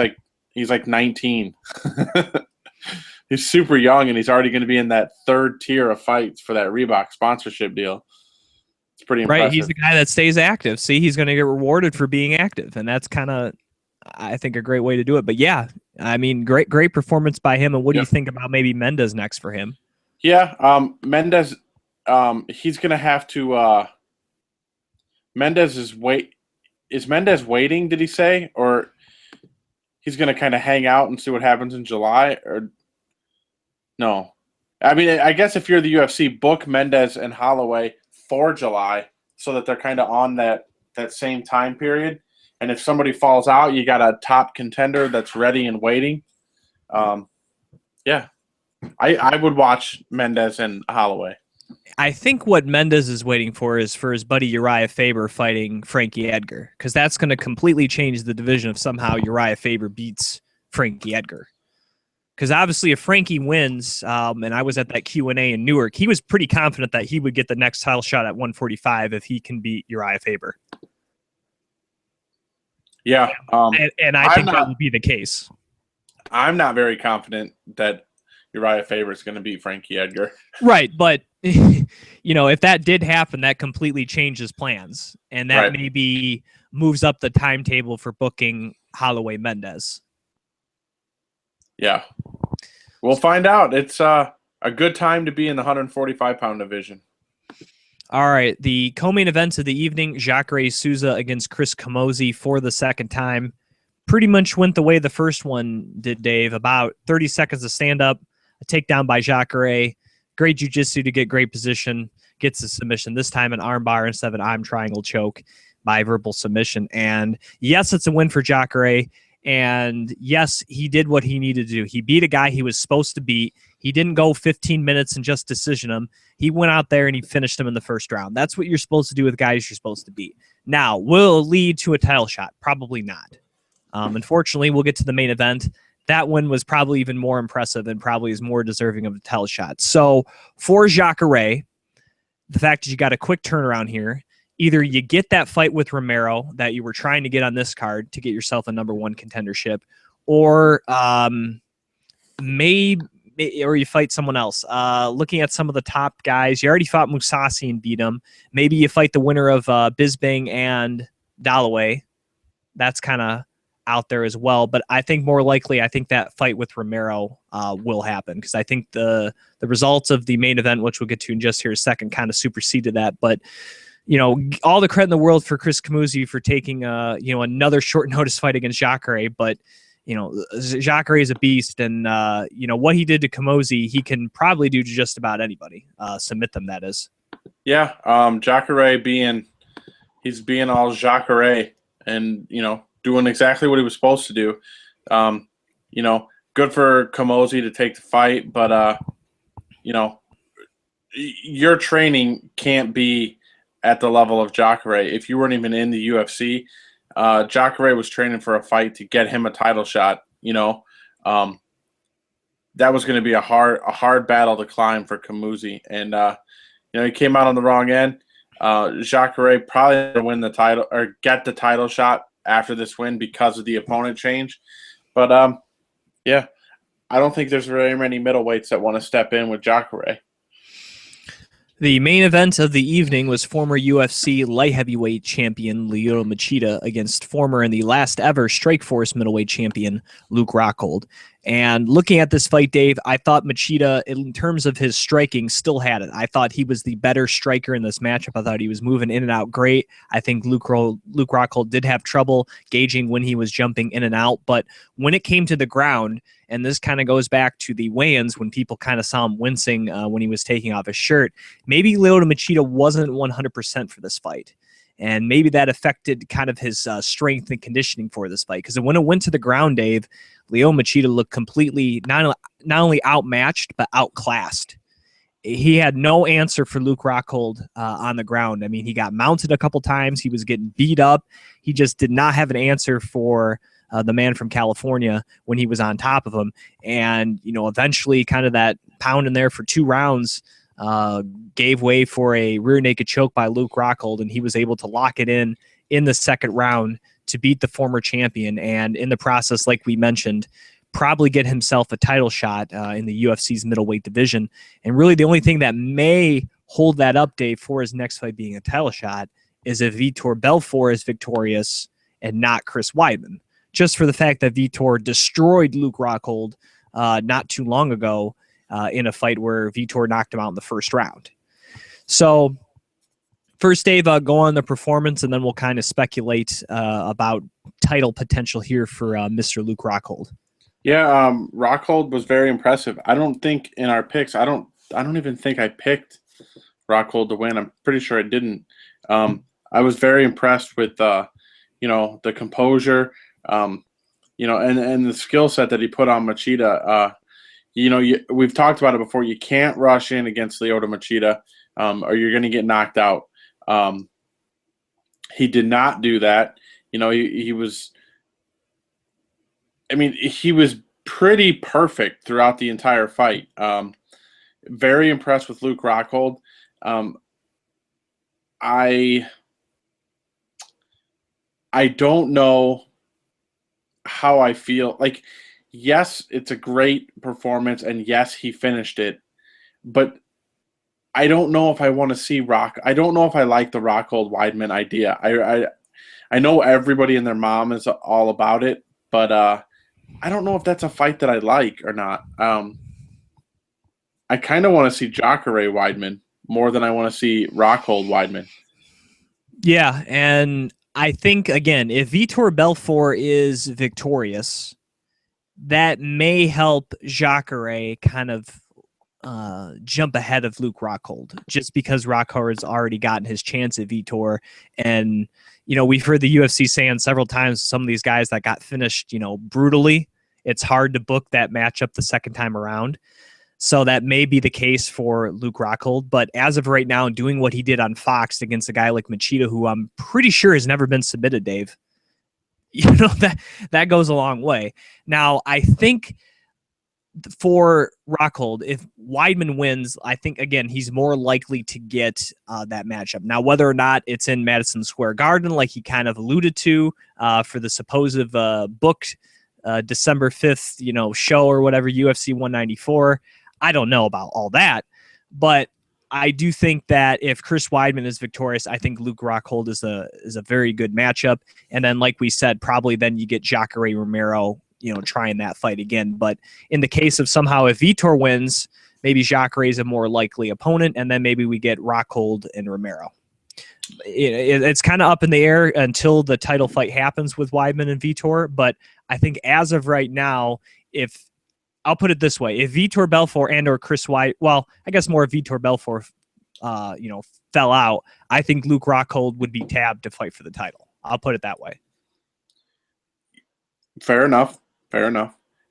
like 19. He's super young, and he's already going to be in that third tier of fights for that Reebok sponsorship deal. It's pretty impressive. Right, he's the guy that stays active. See, he's going to get rewarded for being active, and that's kind of, I think, a great way to do it. But yeah, I mean, great performance by him. And what do you think about maybe Mendes next for him? Yeah, Mendes, he's going to have to. Mendes is Mendes waiting? Did he say, or he's going to kind of hang out and see what happens in July, or no? I mean, I guess if you're the UFC, book Mendes and Holloway for July so that they're kind of on that same time period. And if somebody falls out, you got a top contender that's ready and waiting. Yeah, I would watch Mendes and Holloway. I think what Mendes is waiting for is for his buddy Uriah Faber fighting Frankie Edgar, because that's going to completely change the division if somehow Uriah Faber beats Frankie Edgar. Because obviously if Frankie wins, and I was at that Q&A in Newark, he was pretty confident that he would get the next title shot at 145 if he can beat Uriah Faber. Yeah. And I think that would be the case. I'm not very confident that Uriah Faber is going to beat Frankie Edgar. Right, but if that did happen, that completely changes plans, and that maybe moves up the timetable for booking Holloway Mendes. Yeah, we'll find out. It's a good time to be in the 145-pound division. All right, the co-main events of the evening: Jacare Souza against Chris Camozzi for the second time. Pretty much went the way the first one did, Dave. About 30 seconds of stand-up, a takedown by Jacare. Great jiu-jitsu to get great position, gets the submission. This time an armbar instead of an arm triangle choke by verbal submission. And yes, it's a win for Jacare. And yes, he did what he needed to do. He beat a guy he was supposed to beat. He didn't go 15 minutes and just decision him. He went out there and he finished him in the first round. That's what you're supposed to do with guys you're supposed to beat. Now, will it lead to a title shot? Probably not. Unfortunately, we'll get to the main event. That one was probably even more impressive and probably is more deserving of a title shot. So for Jacare, the fact that you got a quick turnaround here, either you get that fight with Romero that you were trying to get on this card to get yourself a #1 contendership, or or you fight someone else. Looking at some of the top guys, you already fought Mousasi and beat him. Maybe you fight the winner of Bisping and Dollaway. That's kind of out there as well, but I think more likely, I think that fight with Romero will happen, because I think the results of the main event, which we'll get to in just here in a second, kind of superseded that. But all the credit in the world for Chris Camozzi for taking another short notice fight against Jacare, but Jacare is a beast, and what he did to Camozzi, he can probably do to just about anybody. Submit them, that is. Yeah, Jacare he's being all Jacare, and doing exactly what he was supposed to do. Good for Camozzi to take the fight, but your training can't be at the level of Jacare. If you weren't even in the UFC, Jacare was training for a fight to get him a title shot. That was going to be a hard battle to climb for Camozzi, and he came out on the wrong end. Jacare probably going to win the title or get the title shot after this win because of the opponent change. But, I don't think there's very many middleweights that want to step in with Jacare. The main event of the evening was former UFC light heavyweight champion Lyoto Machida against former and the last ever Strikeforce middleweight champion Luke Rockhold. And looking at this fight, Dave, I thought Machida, in terms of his striking, still had it. I thought he was the better striker in this matchup. I thought he was moving in and out great. I think Luke Rockhold did have trouble gauging when he was jumping in and out. But when it came to the ground, and this kind of goes back to the weigh-ins when people kind of saw him wincing when he was taking off his shirt, maybe Lyoto Machida wasn't 100% for this fight. And maybe that affected kind of his strength and conditioning for this fight. Because when it went to the ground, Dave, Lyoto Machida looked completely not only outmatched, but outclassed. he had no answer for Luke Rockhold on the ground. I mean, he got mounted a couple times. He was getting beat up. He just did not have an answer for the man from California when he was on top of him. And, eventually kind of that pound in there for 2 rounds gave way for a rear naked choke by Luke Rockhold, and he was able to lock it in the second round to beat the former champion. And in the process, like we mentioned, probably get himself a title shot in the UFC's middleweight division. And really the only thing that may hold that up, Dave, for his next fight being a title shot is if Vitor Belfort is victorious and not Chris Weidman, just for the fact that Vitor destroyed Luke Rockhold not too long ago in a fight where Vitor knocked him out in the first round. So first, Dave, go on the performance, and then we'll kind of speculate about title potential here for Mr. Luke Rockhold. Yeah, Rockhold was very impressive. I don't think in our picks, I don't even think I picked Rockhold to win. I'm pretty sure I didn't. I was very impressed with the composure, and the skill set that he put on Machida. We've talked about it before. You can't rush in against Lyoto Machida, or you're going to get knocked out. He did not do that. He was. I mean, he was pretty perfect throughout the entire fight. Very impressed with Luke Rockhold. I don't know how I feel. Like, yes, it's a great performance, and yes, he finished it. But I don't know if I want to see I don't know if I like the Rockhold Weidman idea. I know everybody and their mom is all about it, but I don't know if that's a fight that I like or not. I kind of want to see Jacare Weidman more than I want to see Rockhold Weidman. Yeah, and I think, again, if Vitor Belfort is victorious, that may help Jacare kind of jump ahead of Luke Rockhold, just because Rockhold has already gotten his chance at Vitor. And, we've heard the UFC saying several times, some of these guys that got finished, brutally, it's hard to book that matchup the second time around. So that may be the case for Luke Rockhold. But as of right now, doing what he did on Fox against a guy like Machida, who I'm pretty sure has never been submitted, Dave, that goes a long way. Now, I think for Rockhold, if Weidman wins, I think, again, he's more likely to get that matchup. Now, whether or not it's in Madison Square Garden, like he kind of alluded to for the supposed booked December 5th, show or whatever, UFC 194, I don't know about all that. But I do think that if Chris Weidman is victorious, I think Luke Rockhold is a very good matchup. And then, like we said, probably then you get Jacare Romero, trying that fight again. But in the case of somehow if Vitor wins, maybe Jacare is a more likely opponent, and then maybe we get Rockhold and Romero. It's kind of up in the air until the title fight happens with Weidman and Vitor. But I think as of right now, I'll put it this way, if Vitor Belfort and or Chris Weidman, well, I guess more if Vitor Belfort, fell out, I think Luke Rockhold would be tabbed to fight for the title. I'll put it that way. Fair enough.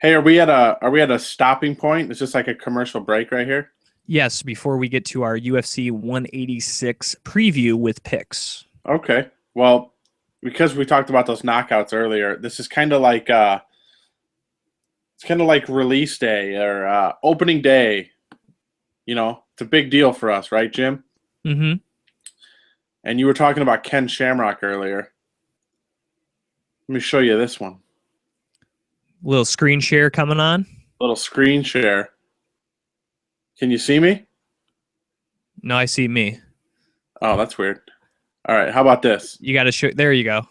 Hey, are we at a stopping point? Is this like a commercial break right here? Yes, before we get to our UFC 186 preview with picks. Okay. Well, because we talked about those knockouts earlier, this is kind of like release day or opening day. It's a big deal for us, right, Jim? Mm-hmm. And you were talking about Ken Shamrock earlier. Let me show you this one. Little screen share coming on. Little screen share. Can you see me? No, I see me. Oh, that's weird. All right, how about this? You got to show. There you go.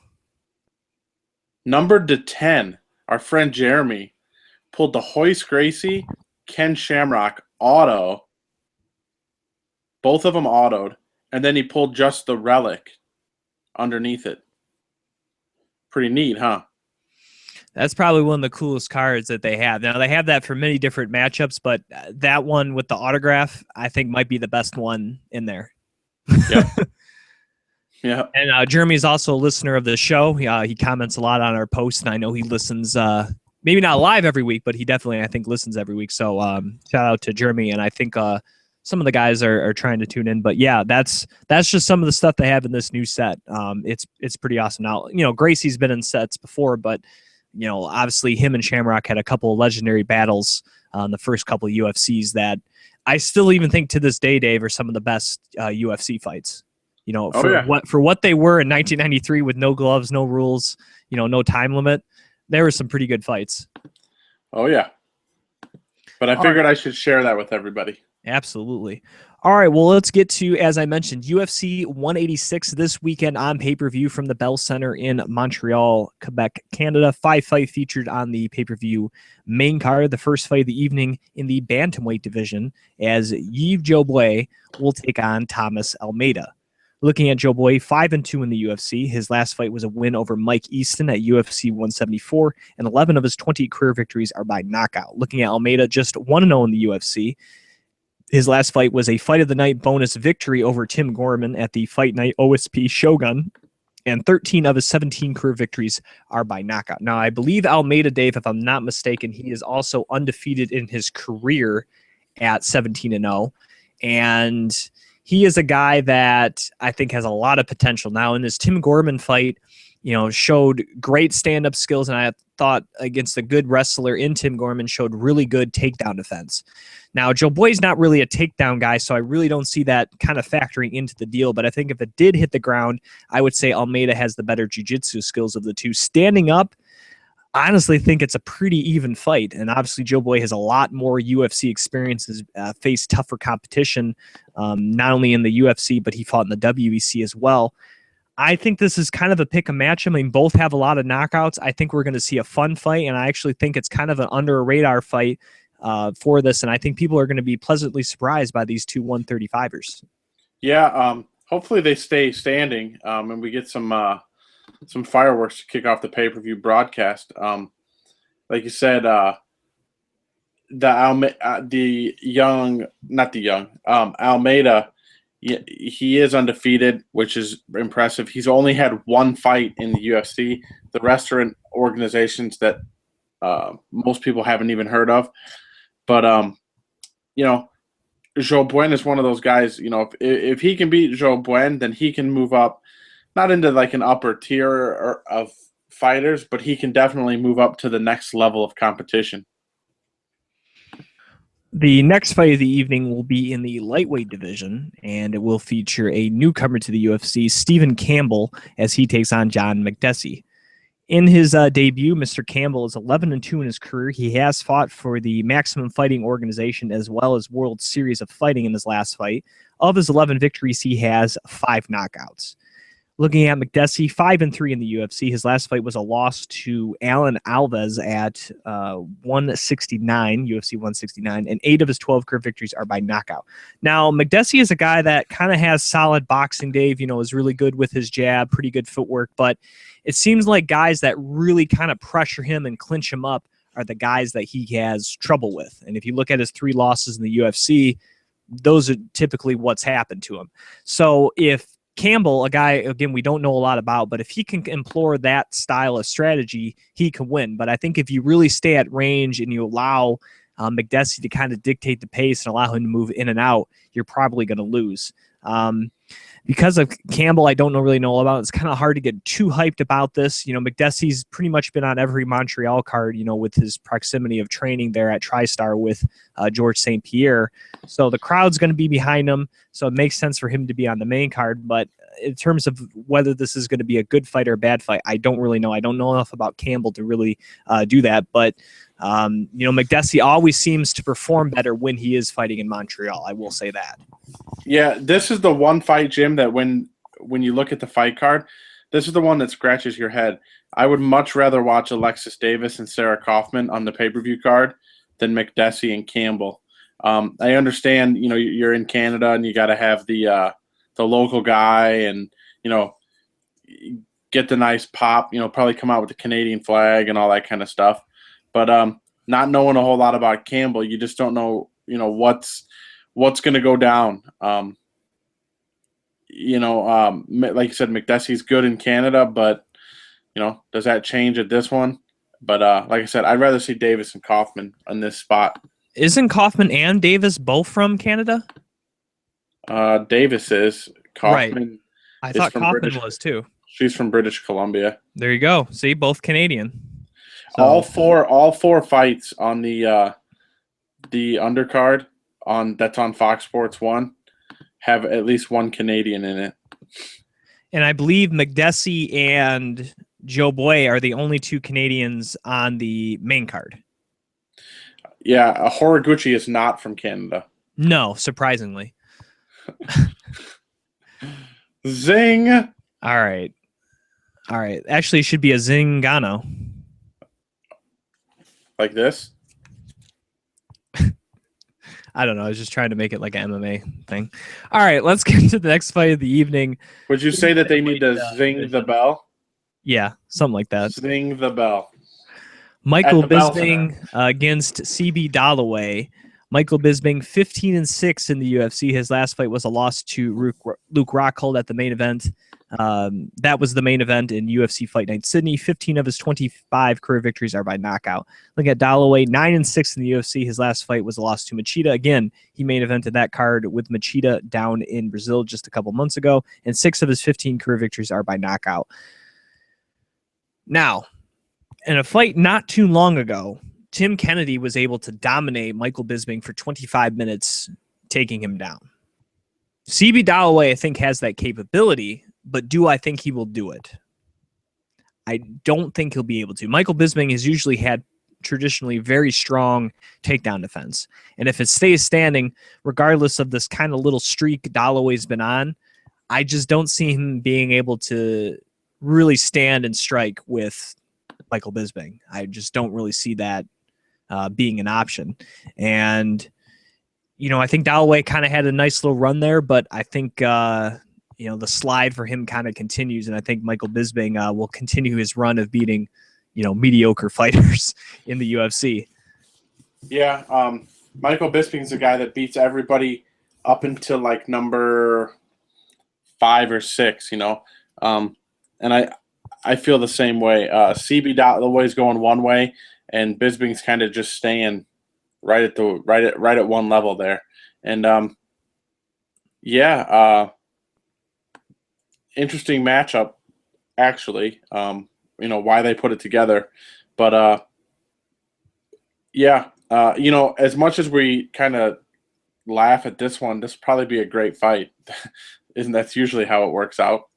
Numbered to 10, our friend Jeremy pulled the Royce Gracie, Ken Shamrock auto. Both of them autoed. And then he pulled just the relic underneath it. Pretty neat, huh? That's probably one of the coolest cards that they have. Now, they have that for many different matchups, but that one with the autograph, I think, might be the best one in there. Yeah. Yeah. And Jeremy's also a listener of the show. He comments a lot on our posts, and I know he listens, maybe not live every week, but he definitely, I think, listens every week. So shout out to Jeremy. And I think some of the guys are trying to tune in. But yeah, that's just some of the stuff they have in this new set. It's pretty awesome. Now, Gracie's been in sets before, but obviously him and Shamrock had a couple of legendary battles on the first couple of UFCs that I still even think to this day, Dave, are some of the best UFC fights. For what they were in 1993 with no gloves, no rules, no time limit, there were some pretty good fights. Oh yeah. But I figured I should share that with everybody. Absolutely. All right, well, let's get to, as I mentioned, UFC 186 this weekend on pay-per-view from the Bell Center in Montreal, Quebec, Canada. 5-fight featured on the pay-per-view main card. The first fight of the evening in the bantamweight division as Yves Joboy will take on Thomas Almeida. Looking at Joboy, 5-2 in the UFC. His last fight was a win over Mike Easton at UFC 174, and 11 of his 20 career victories are by knockout. Looking at Almeida, just 1-0 in the UFC. His last fight was a fight of the night bonus victory over Tim Gorman at the Fight Night OSP Shogun, and 13 of his 17 career victories are by knockout. Now, I believe Almeida, Dave, if I'm not mistaken, he is also undefeated in his career at 17-0, and he is a guy that I think has a lot of potential. Now, in this Tim Gorman fight, showed great stand-up skills, and I thought against a good wrestler in Tim Gorman showed really good takedown defense. Now, Joe Boy's not really a takedown guy, so I really don't see that kind of factoring into the deal, but I think if it did hit the ground, I would say Almeida has the better jiu-jitsu skills of the two. Standing up, I honestly think it's a pretty even fight, and obviously Joe Boy has a lot more UFC experiences, faced tougher competition, not only in the UFC, but he fought in the WEC as well. I think this is kind of a pick and match. I mean, both have a lot of knockouts. I think we're going to see a fun fight, and I actually think it's kind of an under-a-radar fight for this, and I think people are going to be pleasantly surprised by these two 135ers. Yeah, hopefully they stay standing, and we get some fireworks to kick off the pay-per-view broadcast. Like you said, Almeida, he is undefeated, which is impressive. He's only had one fight in the UFC. The rest are in organizations that most people haven't even heard of. But, Joe Buen is one of those guys, if he can beat Joe Buen, then he can move up, not into like an upper tier of fighters, but he can definitely move up to the next level of competition. The next fight of the evening will be in the lightweight division, and it will feature a newcomer to the UFC, Stephen Campbell, as he takes on John Makdessi. In his debut, Mr. Campbell is 11-2 in his career. He has fought for the Maximum Fighting Organization as well as World Series of Fighting in his last fight. Of his 11 victories, he has 5 knockouts. Looking at Makdessi, 5-3 in the UFC. His last fight was a loss to Alan Alves at 169, UFC 169, and 8 of his 12 career victories are by knockout. Now, Makdessi is a guy that kind of has solid boxing, Dave, is really good with his jab, pretty good footwork, but it seems like guys that really kind of pressure him and clinch him up are the guys that he has trouble with. And if you look at his 3 losses in the UFC, those are typically what's happened to him. So if Campbell, a guy, again, we don't know a lot about, but if he can employ that style of strategy, he can win. But I think if you really stay at range and you allow Makdessi to kind of dictate the pace and allow him to move in and out, you're probably going to lose. Because of Campbell, I don't really know about. It's kind of hard to get too hyped about this. Makdessi's pretty much been on every Montreal card, with his proximity of training there at TriStar with George St. Pierre. So the crowd's going to be behind him. So it makes sense for him to be on the main card. But in terms of whether this is going to be a good fight or a bad fight, I don't really know. I don't know enough about Campbell to really do that. But, Makdessi always seems to perform better when he is fighting in Montreal. I will say that. Yeah, this is the one fight, Jim, that when you look at the fight card, this is the one that scratches your head. I would much rather watch Alexis Davis and Sarah Kaufman on the pay-per-view card than Makdessi and Campbell. I understand, you're in Canada and you got to have the local guy and, get the nice pop, probably come out with the Canadian flag and all that kind of stuff. But not knowing a whole lot about Campbell, you just don't know, what's going to go down. Like you said, Makdessi's good in Canada, but, does that change at this one? But like I said, I'd rather see Davis and Kaufman on this spot. Isn't Kaufman and Davis both from Canada? Davis is. Right. Kaufman I is thought from Kaufman British. was too. She's from British Columbia. There you go. See, both Canadian. All So four fights on the undercard that's on Fox Sports 1 have at least one Canadian in it. and I believe Makdessi and Joe Boy are the only two Canadians on the main card. Yeah, Horiguchi is not from Canada. No, surprisingly. Zing! All right. Actually, it should be a Zingano. Like this? I don't know. I was just trying to make it like an MMA thing. All right, let's get to the next fight of the evening. Would you say that they need to zing the bell? Yeah, something like that. Zing the bell. Michael Bisping against CB Dollaway. Michael Bisping, 15-6 in the UFC. His last fight was a loss to Luke Rockhold at the main event. That was the main event in UFC Fight Night Sydney. 15 of his 25 career victories are by knockout. Look at Dollaway, 9-6 in the UFC. His last fight was a loss to Machida. Again, he main evented that card with Machida down in Brazil just a couple months ago. And 6 of his 15 career victories are by knockout. Now, in a fight not too long ago, Tim Kennedy was able to dominate Michael Bisping for 25 minutes, taking him down. CB Dollaway, I think, has that capability, but do I think he will do it? I don't think he'll be able to. Michael Bisping has usually had traditionally very strong takedown defense. And if it stays standing, regardless of this kind of little streak Dollaway's been on, I just don't see him being able to really stand and strike with Michael Bisping. I just don't really see that being an option. And, you know, I think Dollaway kind of had a nice little run there, but I think, you know, the slide for him kind of continues. And I think Michael Bisping will continue his run of beating, you know, mediocre fighters in the UFC. Yeah. Michael Bisping's a guy that beats everybody up until like number 5 or 6, you know? And I feel the same way. CB Dollaway's going one way, and Bisping's kind of just staying right at one level there. And interesting matchup, actually. You know why they put it together, but you know, as much as we kind of laugh at this one, this will probably be a great fight. Isn't that's usually how it works out?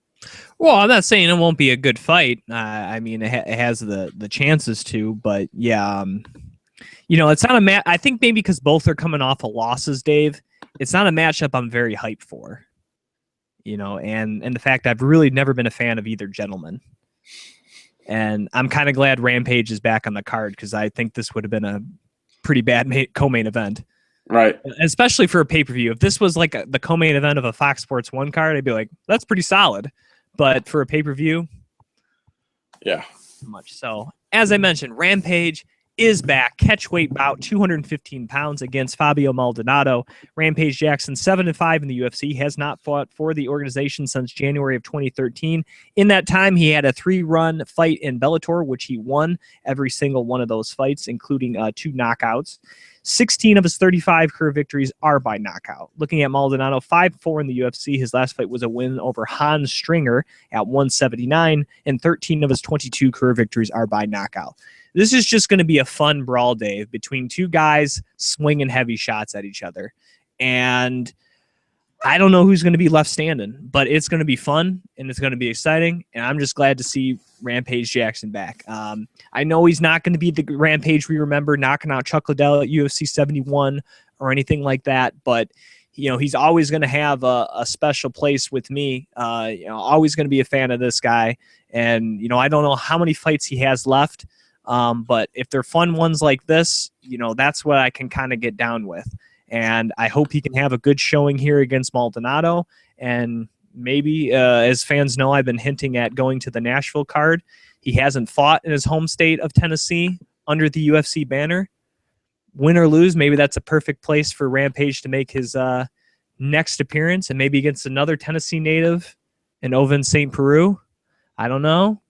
Well, I'm not saying it won't be a good fight. I mean, it has the chances to, but yeah, you know, it's not a I think maybe because both are coming off of losses, Dave. It's not a matchup I'm very hyped for. You know, and the fact I've really never been a fan of either gentleman, and I'm kind of glad Rampage is back on the card because I think this would have been a pretty bad co-main event. Right. Especially for a pay-per-view. If this was like the co-main event of a Fox Sports 1 card, I'd be like, that's pretty solid. But for a pay-per-view, yeah. Much so. As I mentioned, Rampage is back. Catchweight bout, 215 pounds against Fabio Maldonado. Rampage Jackson, 7-5 in the UFC, has not fought for the organization since January of 2013. In that time, he had a 3-run fight in Bellator, which he won every single one of those fights, including 2 knockouts. 16 of his 35 career victories are by knockout. Looking at Maldonado, 5-4 in the UFC. His last fight was a win over Hans Stringer at 179, and 13 of his 22 career victories are by knockout. This is just going to be a fun brawl, Dave, between two guys swinging heavy shots at each other. And I don't know who's going to be left standing, but it's going to be fun and it's going to be exciting. And I'm just glad to see Rampage Jackson back. I know he's not going to be the Rampage we remember knocking out Chuck Liddell at UFC 71 or anything like that, but you know, he's always going to have a special place with me. You know, always going to be a fan of this guy. And, you know, I don't know how many fights he has left, but if they're fun ones like this, you know, that's what I can kind of get down with. And I hope he can have a good showing here against Maldonado. And maybe, as fans know, I've been hinting at going to the Nashville card. He hasn't fought in his home state of Tennessee under the UFC banner. Win or lose, maybe that's a perfect place for Rampage to make his next appearance, and maybe against another Tennessee native in Oven St. Peru. I don't know.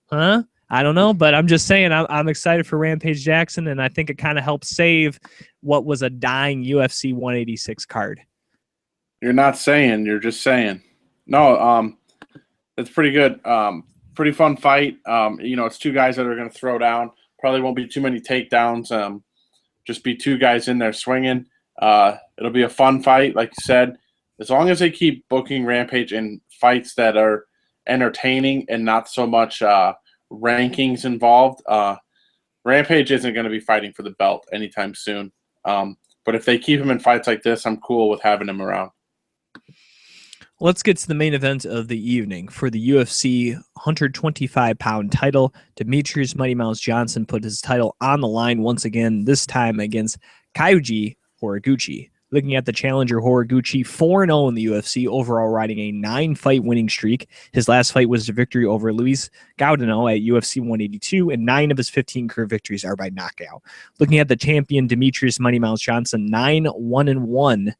I don't know, but I'm just saying I'm excited for Rampage Jackson, and I think it kind of helps save what was a dying UFC 186 card. You're not saying. You're just saying. No, it's pretty good. Pretty fun fight. It's two guys that are going to throw down. Probably won't be too many takedowns. Just be two guys in there swinging. It'll be a fun fight, like you said. As long as they keep booking Rampage in fights that are entertaining and not so much rankings involved, Rampage isn't going to be fighting for the belt anytime soon. But if they keep him in fights like this, I'm cool with having him around. Let's get to the main event of the evening. For the UFC 125-pound title, Demetrius Mighty Mouse Johnson put his title on the line once again, this time against Kyoji Horiguchi. Looking at the challenger, Horiguchi, 4-0 in the UFC, overall riding a 9-fight winning streak. His last fight was a victory over Luis Gaudino at UFC 182, and 9 of his 15 career victories are by knockout. Looking at the champion, Demetrius Mighty Mouse Johnson, 9-1-1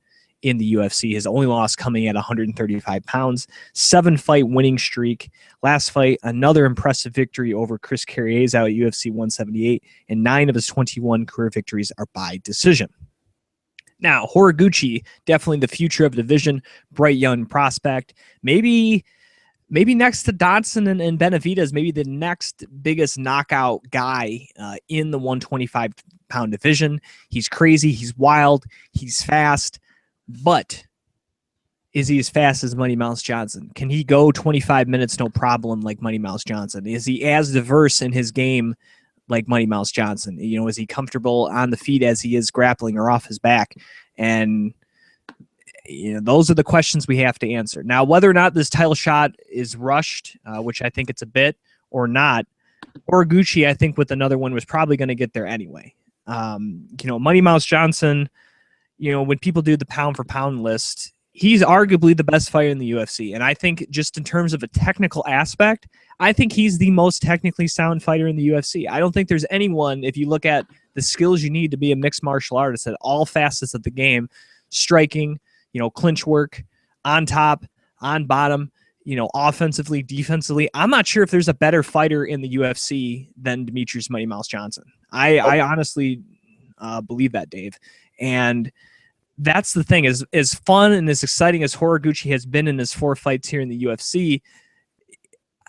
in the UFC. His only loss coming at 135 pounds, 7-fight winning streak. Last fight, another impressive victory over Chris Carrieza at UFC 178, and 9 of his 21 career victories are by decision. Now, Horiguchi, definitely the future of the division, bright young prospect. Maybe next to Dodson and Benavidez, maybe the next biggest knockout guy in the 125-pound division. He's crazy, he's wild, he's fast. But is he as fast as Mighty Mouse Johnson? Can he go 25 minutes no problem like Mighty Mouse Johnson? Is he as diverse in his game like Mighty Mouse Johnson? Is he comfortable on the feet as he is grappling or off his back? And those are the questions we have to answer. Now, whether or not this title shot is rushed, which I think it's a bit, or not, Horiguchi, I think with another one was probably going to get there anyway. Mighty Mouse Johnson, when people do the pound for pound list, he's arguably the best fighter in the UFC. And I think just in terms of a technical aspect, I think he's the most technically sound fighter in the UFC. I don't think there's anyone, if you look at the skills you need to be a mixed martial artist at all facets of the game, striking, clinch work, on top, on bottom, offensively, defensively. I'm not sure if there's a better fighter in the UFC than Demetrius Mighty Mouse Johnson. I honestly believe that, Dave. And that's the thing, as fun and as exciting as Horiguchi has been in his 4 fights here in the UFC,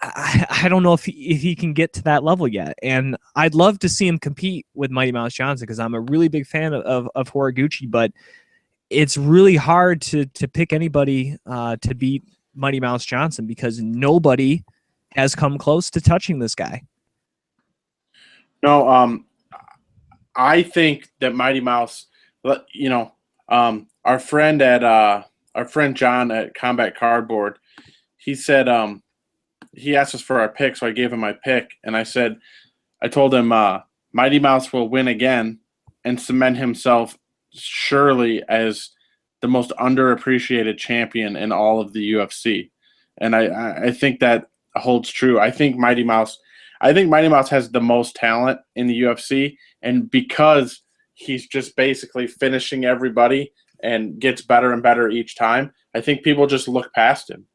I don't know if he can get to that level yet. And I'd love to see him compete with Mighty Mouse Johnson because I'm a really big fan of Horiguchi, but it's really hard to pick anybody to beat Mighty Mouse Johnson because nobody has come close to touching this guy. No, I think that Mighty Mouse, our friend John at Combat Cardboard, he said he asked us for our pick, so I gave him my pick, and I told him Mighty Mouse will win again and cement himself surely as the most underappreciated champion in all of the UFC, and I think that holds true. I think Mighty Mouse has the most talent in the UFC, and because he's just basically finishing everybody and gets better and better each time, I think people just look past him.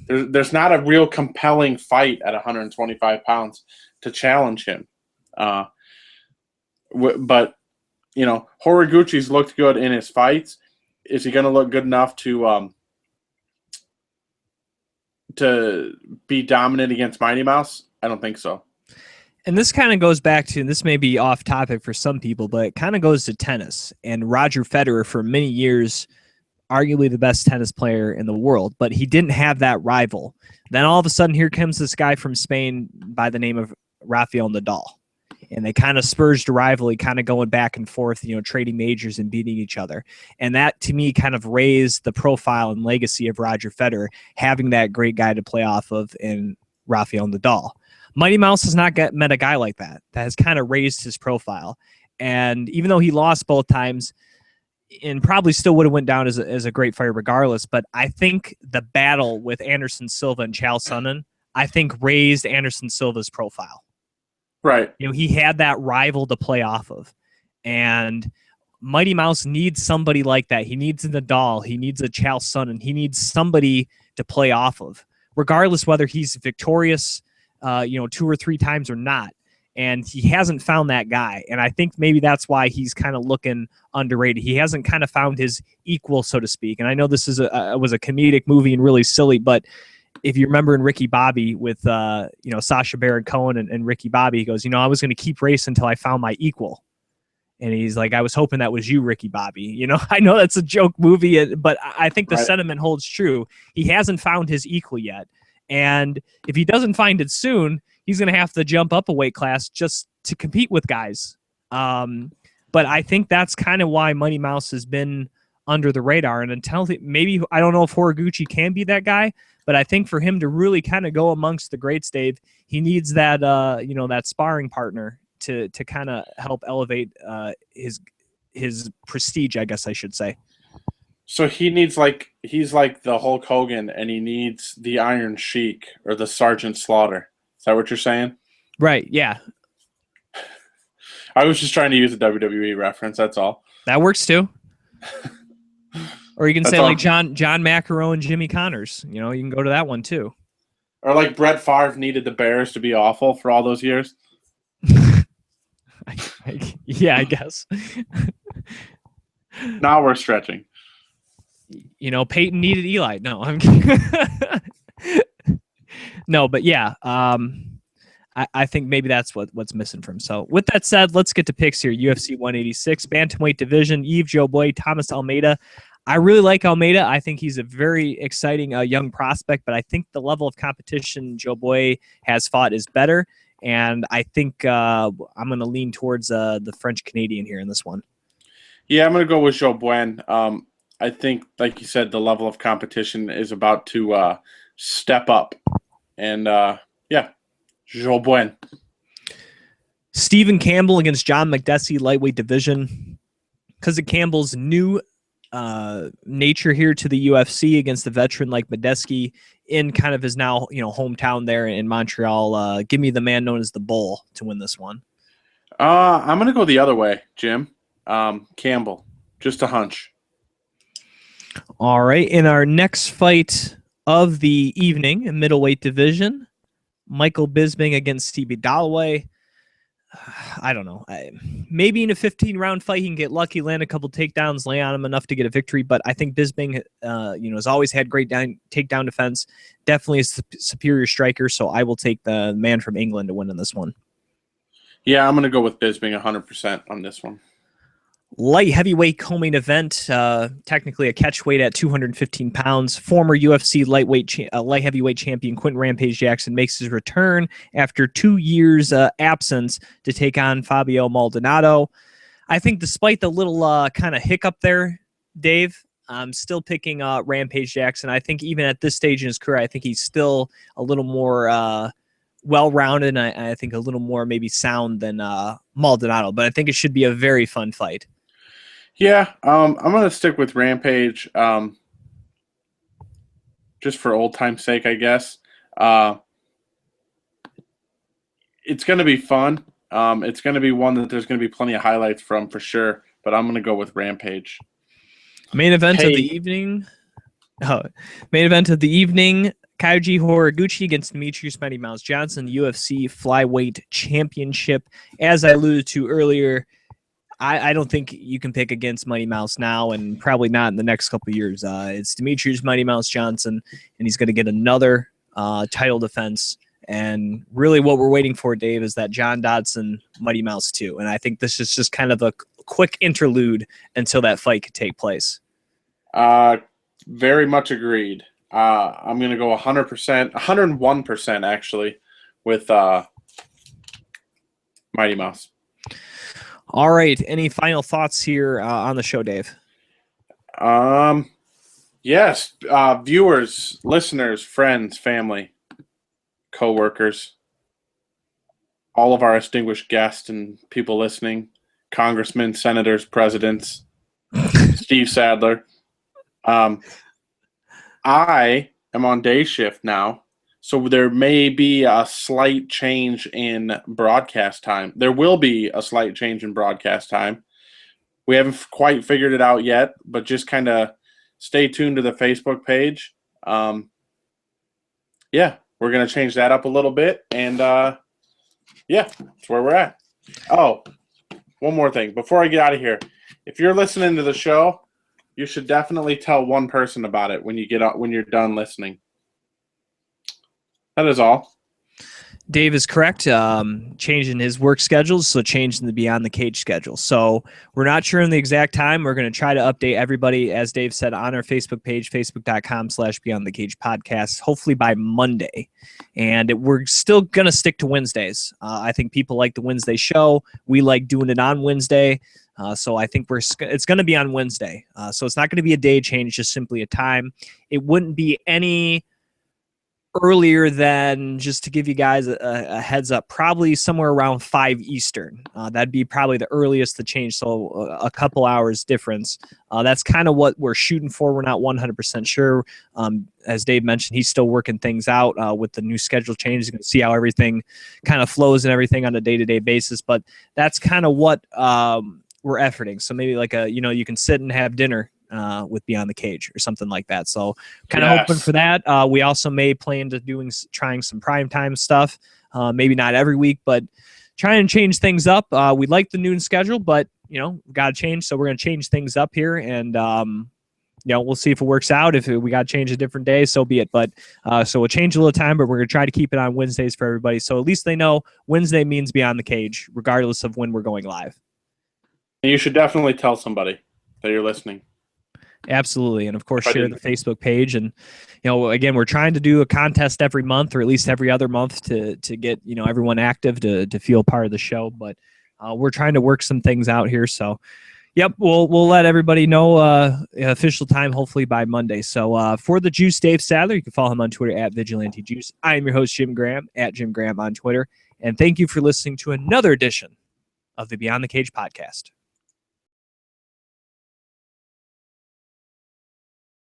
There's not a real compelling fight at 125 pounds to challenge him. But, Horiguchi's looked good in his fights. Is he going to look good enough to be dominant against Mighty Mouse? I don't think so. And this kind of goes back to, and this may be off topic for some people, but it kind of goes to tennis. And Roger Federer, for many years, arguably the best tennis player in the world, but he didn't have that rival. Then all of a sudden, here comes this guy from Spain by the name of Rafael Nadal. And they kind of spurged a rivalry, kind of going back and forth, trading majors and beating each other. And that, to me, kind of raised the profile and legacy of Roger Federer, having that great guy to play off of in Rafael Nadal. Mighty Mouse has not met a guy like that has kind of raised his profile. And even though he lost both times and probably still would have went down as a great fighter regardless, but I think the battle with Anderson Silva and Chael Sonnen, I think raised Anderson Silva's profile. Right. He had that rival to play off of. And Mighty Mouse needs somebody like that. He needs a Nadal. He needs a Chael Sonnen. He needs somebody to play off of, regardless whether he's victorious 2 or 3 times or not. and he hasn't found that guy. And I think maybe that's why he's kind of looking underrated. He hasn't kind of found his equal, so to speak. And I know this is was a comedic movie and really silly, but if you remember in Ricky Bobby with Sacha Baron Cohen and Ricky Bobby, he goes, I was going to keep racing until I found my equal. And he's like, I was hoping that was you, Ricky Bobby. I know that's a joke movie, but I think the sentiment holds true. He hasn't found his equal yet. And if he doesn't find it soon, he's going to have to jump up a weight class just to compete with guys. But I think that's kind of why Money Mouse has been under the radar. And until maybe, I don't know if Horiguchi can be that guy, but I think for him to really kind of go amongst the greats, Dave, he needs that, that sparring partner to kind of help elevate his prestige, I guess I should say. So he's like the Hulk Hogan, and he needs the Iron Sheik or the Sergeant Slaughter. Is that what you're saying? Right. Yeah. I was just trying to use a WWE reference. That's all. That works too. Or you can say like John McEnroe and Jimmy Connors. You can go to that one too. Or like Brett Favre needed the Bears to be awful for all those years. Yeah, I guess. Now we're stretching. Peyton needed Eli. No, I'm kidding. No, but yeah, I think maybe that's what's missing from him. So with that said, let's get to picks here. UFC 186, Bantamweight division, Yves Joboy, Thomas Almeida. I really like Almeida. I think he's a very exciting young prospect, but I think the level of competition Joboy has fought is better. And I think I'm going to lean towards the French-Canadian here in this one. Yeah, I'm going to go with Joboy. I think, like you said, the level of competition is about to step up. And, Joboy. Stephen Campbell against John Makdessi, lightweight division. Because of Campbell's new nature here to the UFC against the veteran like Makdessi in kind of his now hometown there in Montreal. Give me the man known as the Bull to win this one. I'm gonna go the other way, Jim. Campbell, just a hunch. All right, in our next fight of the evening, in middleweight division, Michael Bisping against Stevie Dollaway. I don't know. Maybe in a 15-round fight, he can get lucky, land a couple takedowns, lay on him enough to get a victory. But I think Bisping, has always had great takedown defense. Definitely a superior striker. So I will take the man from England to win in this one. Yeah, I'm going to go with Bisping 100% on this one. Light heavyweight co-main event, technically a catch weight at 215 pounds. Former UFC light heavyweight champion Quentin Rampage Jackson makes his return after 2 years absence to take on Fabio Maldonado. I think despite the little kind of hiccup there, Dave, I'm still picking Rampage Jackson. I think even at this stage in his career, I think he's still a little more well-rounded, and I think a little more maybe sound than Maldonado. But I think it should be a very fun fight. Yeah, I'm going to stick with Rampage just for old time's sake, I guess. It's going to be fun. It's going to be one that there's going to be plenty of highlights from for sure, but I'm going to go with Rampage. Main event of the evening. Main event of the evening, Kaiji Horiguchi against Demetrius Mighty Mouse Johnson, UFC Flyweight Championship. As I alluded to earlier, I don't think you can pick against Mighty Mouse now and probably not in the next couple of years. It's Demetrius Mighty Mouse Johnson, and he's going to get another title defense. And really what we're waiting for, Dave, is that John Dodson Mighty Mouse 2. And I think this is just kind of a quick interlude until that fight could take place. Very much agreed. I'm going to go 100%, 101% actually, with Mighty Mouse. All right. Any final thoughts here on the show, Dave? Yes. Viewers, listeners, friends, family, co-workers, all of our distinguished guests and people listening, congressmen, senators, presidents, Steve Sadler. I am on day shift now, so there may be a slight change in broadcast time. There will be a slight change in broadcast time. We haven't quite figured it out yet, but just kind of stay tuned to the Facebook page. Yeah, we're going to change that up a little bit. And, Yeah, that's where we're at. Oh, one more thing before I get out of here. If you're listening to the show, you should definitely tell one person about it when you're done listening. That is all. Dave is correct. Changing his work schedules, so changing the Beyond the Cage schedule. So we're not sure on the exact time. We're going to try to update everybody, as Dave said, on our Facebook page, facebook.com/Beyond the Cage podcast, hopefully by Monday. And we're still going to stick to Wednesdays. I think people like the Wednesday show. We like doing it on Wednesday. So I think it's going to be on Wednesday. So it's not going to be a day change, just simply a time. It wouldn't be any earlier than, just to give you guys a heads up, probably somewhere around 5 Eastern. That'd be probably the earliest to change, so a couple hours difference. That's kind of what we're shooting for. We're not 100% sure. As Dave mentioned, he's still working things out with the new schedule change. He's going to see how everything kind of flows and everything on a day-to-day basis, but that's kind of what we're efforting. So maybe like you can sit and have dinner with Beyond the Cage or something like that. So kind of hoping for that. We also may plan to trying some primetime stuff. Maybe not every week, but trying to change things up. We like the noon schedule, but got to change. So we're going to change things up here, and we'll see if it works out. If we got to change a different day, so be it. But so we'll change a little time, but we're going to try to keep it on Wednesdays for everybody. So at least they know Wednesday means Beyond the Cage, regardless of when we're going live. And you should definitely tell somebody that you're listening. Absolutely. And of course, share the Facebook page. And, again, we're trying to do a contest every month, or at least every other month, to get, everyone active to feel part of the show. But we're trying to work some things out here. So, yep, we'll let everybody know official time, hopefully by Monday. So for the Juice, Dave Sadler, you can follow him on Twitter at Vigilante Juice. I am your host, Jim Gramm, at Jim Gramm on Twitter. And thank you for listening to another edition of the Beyond the Cage podcast.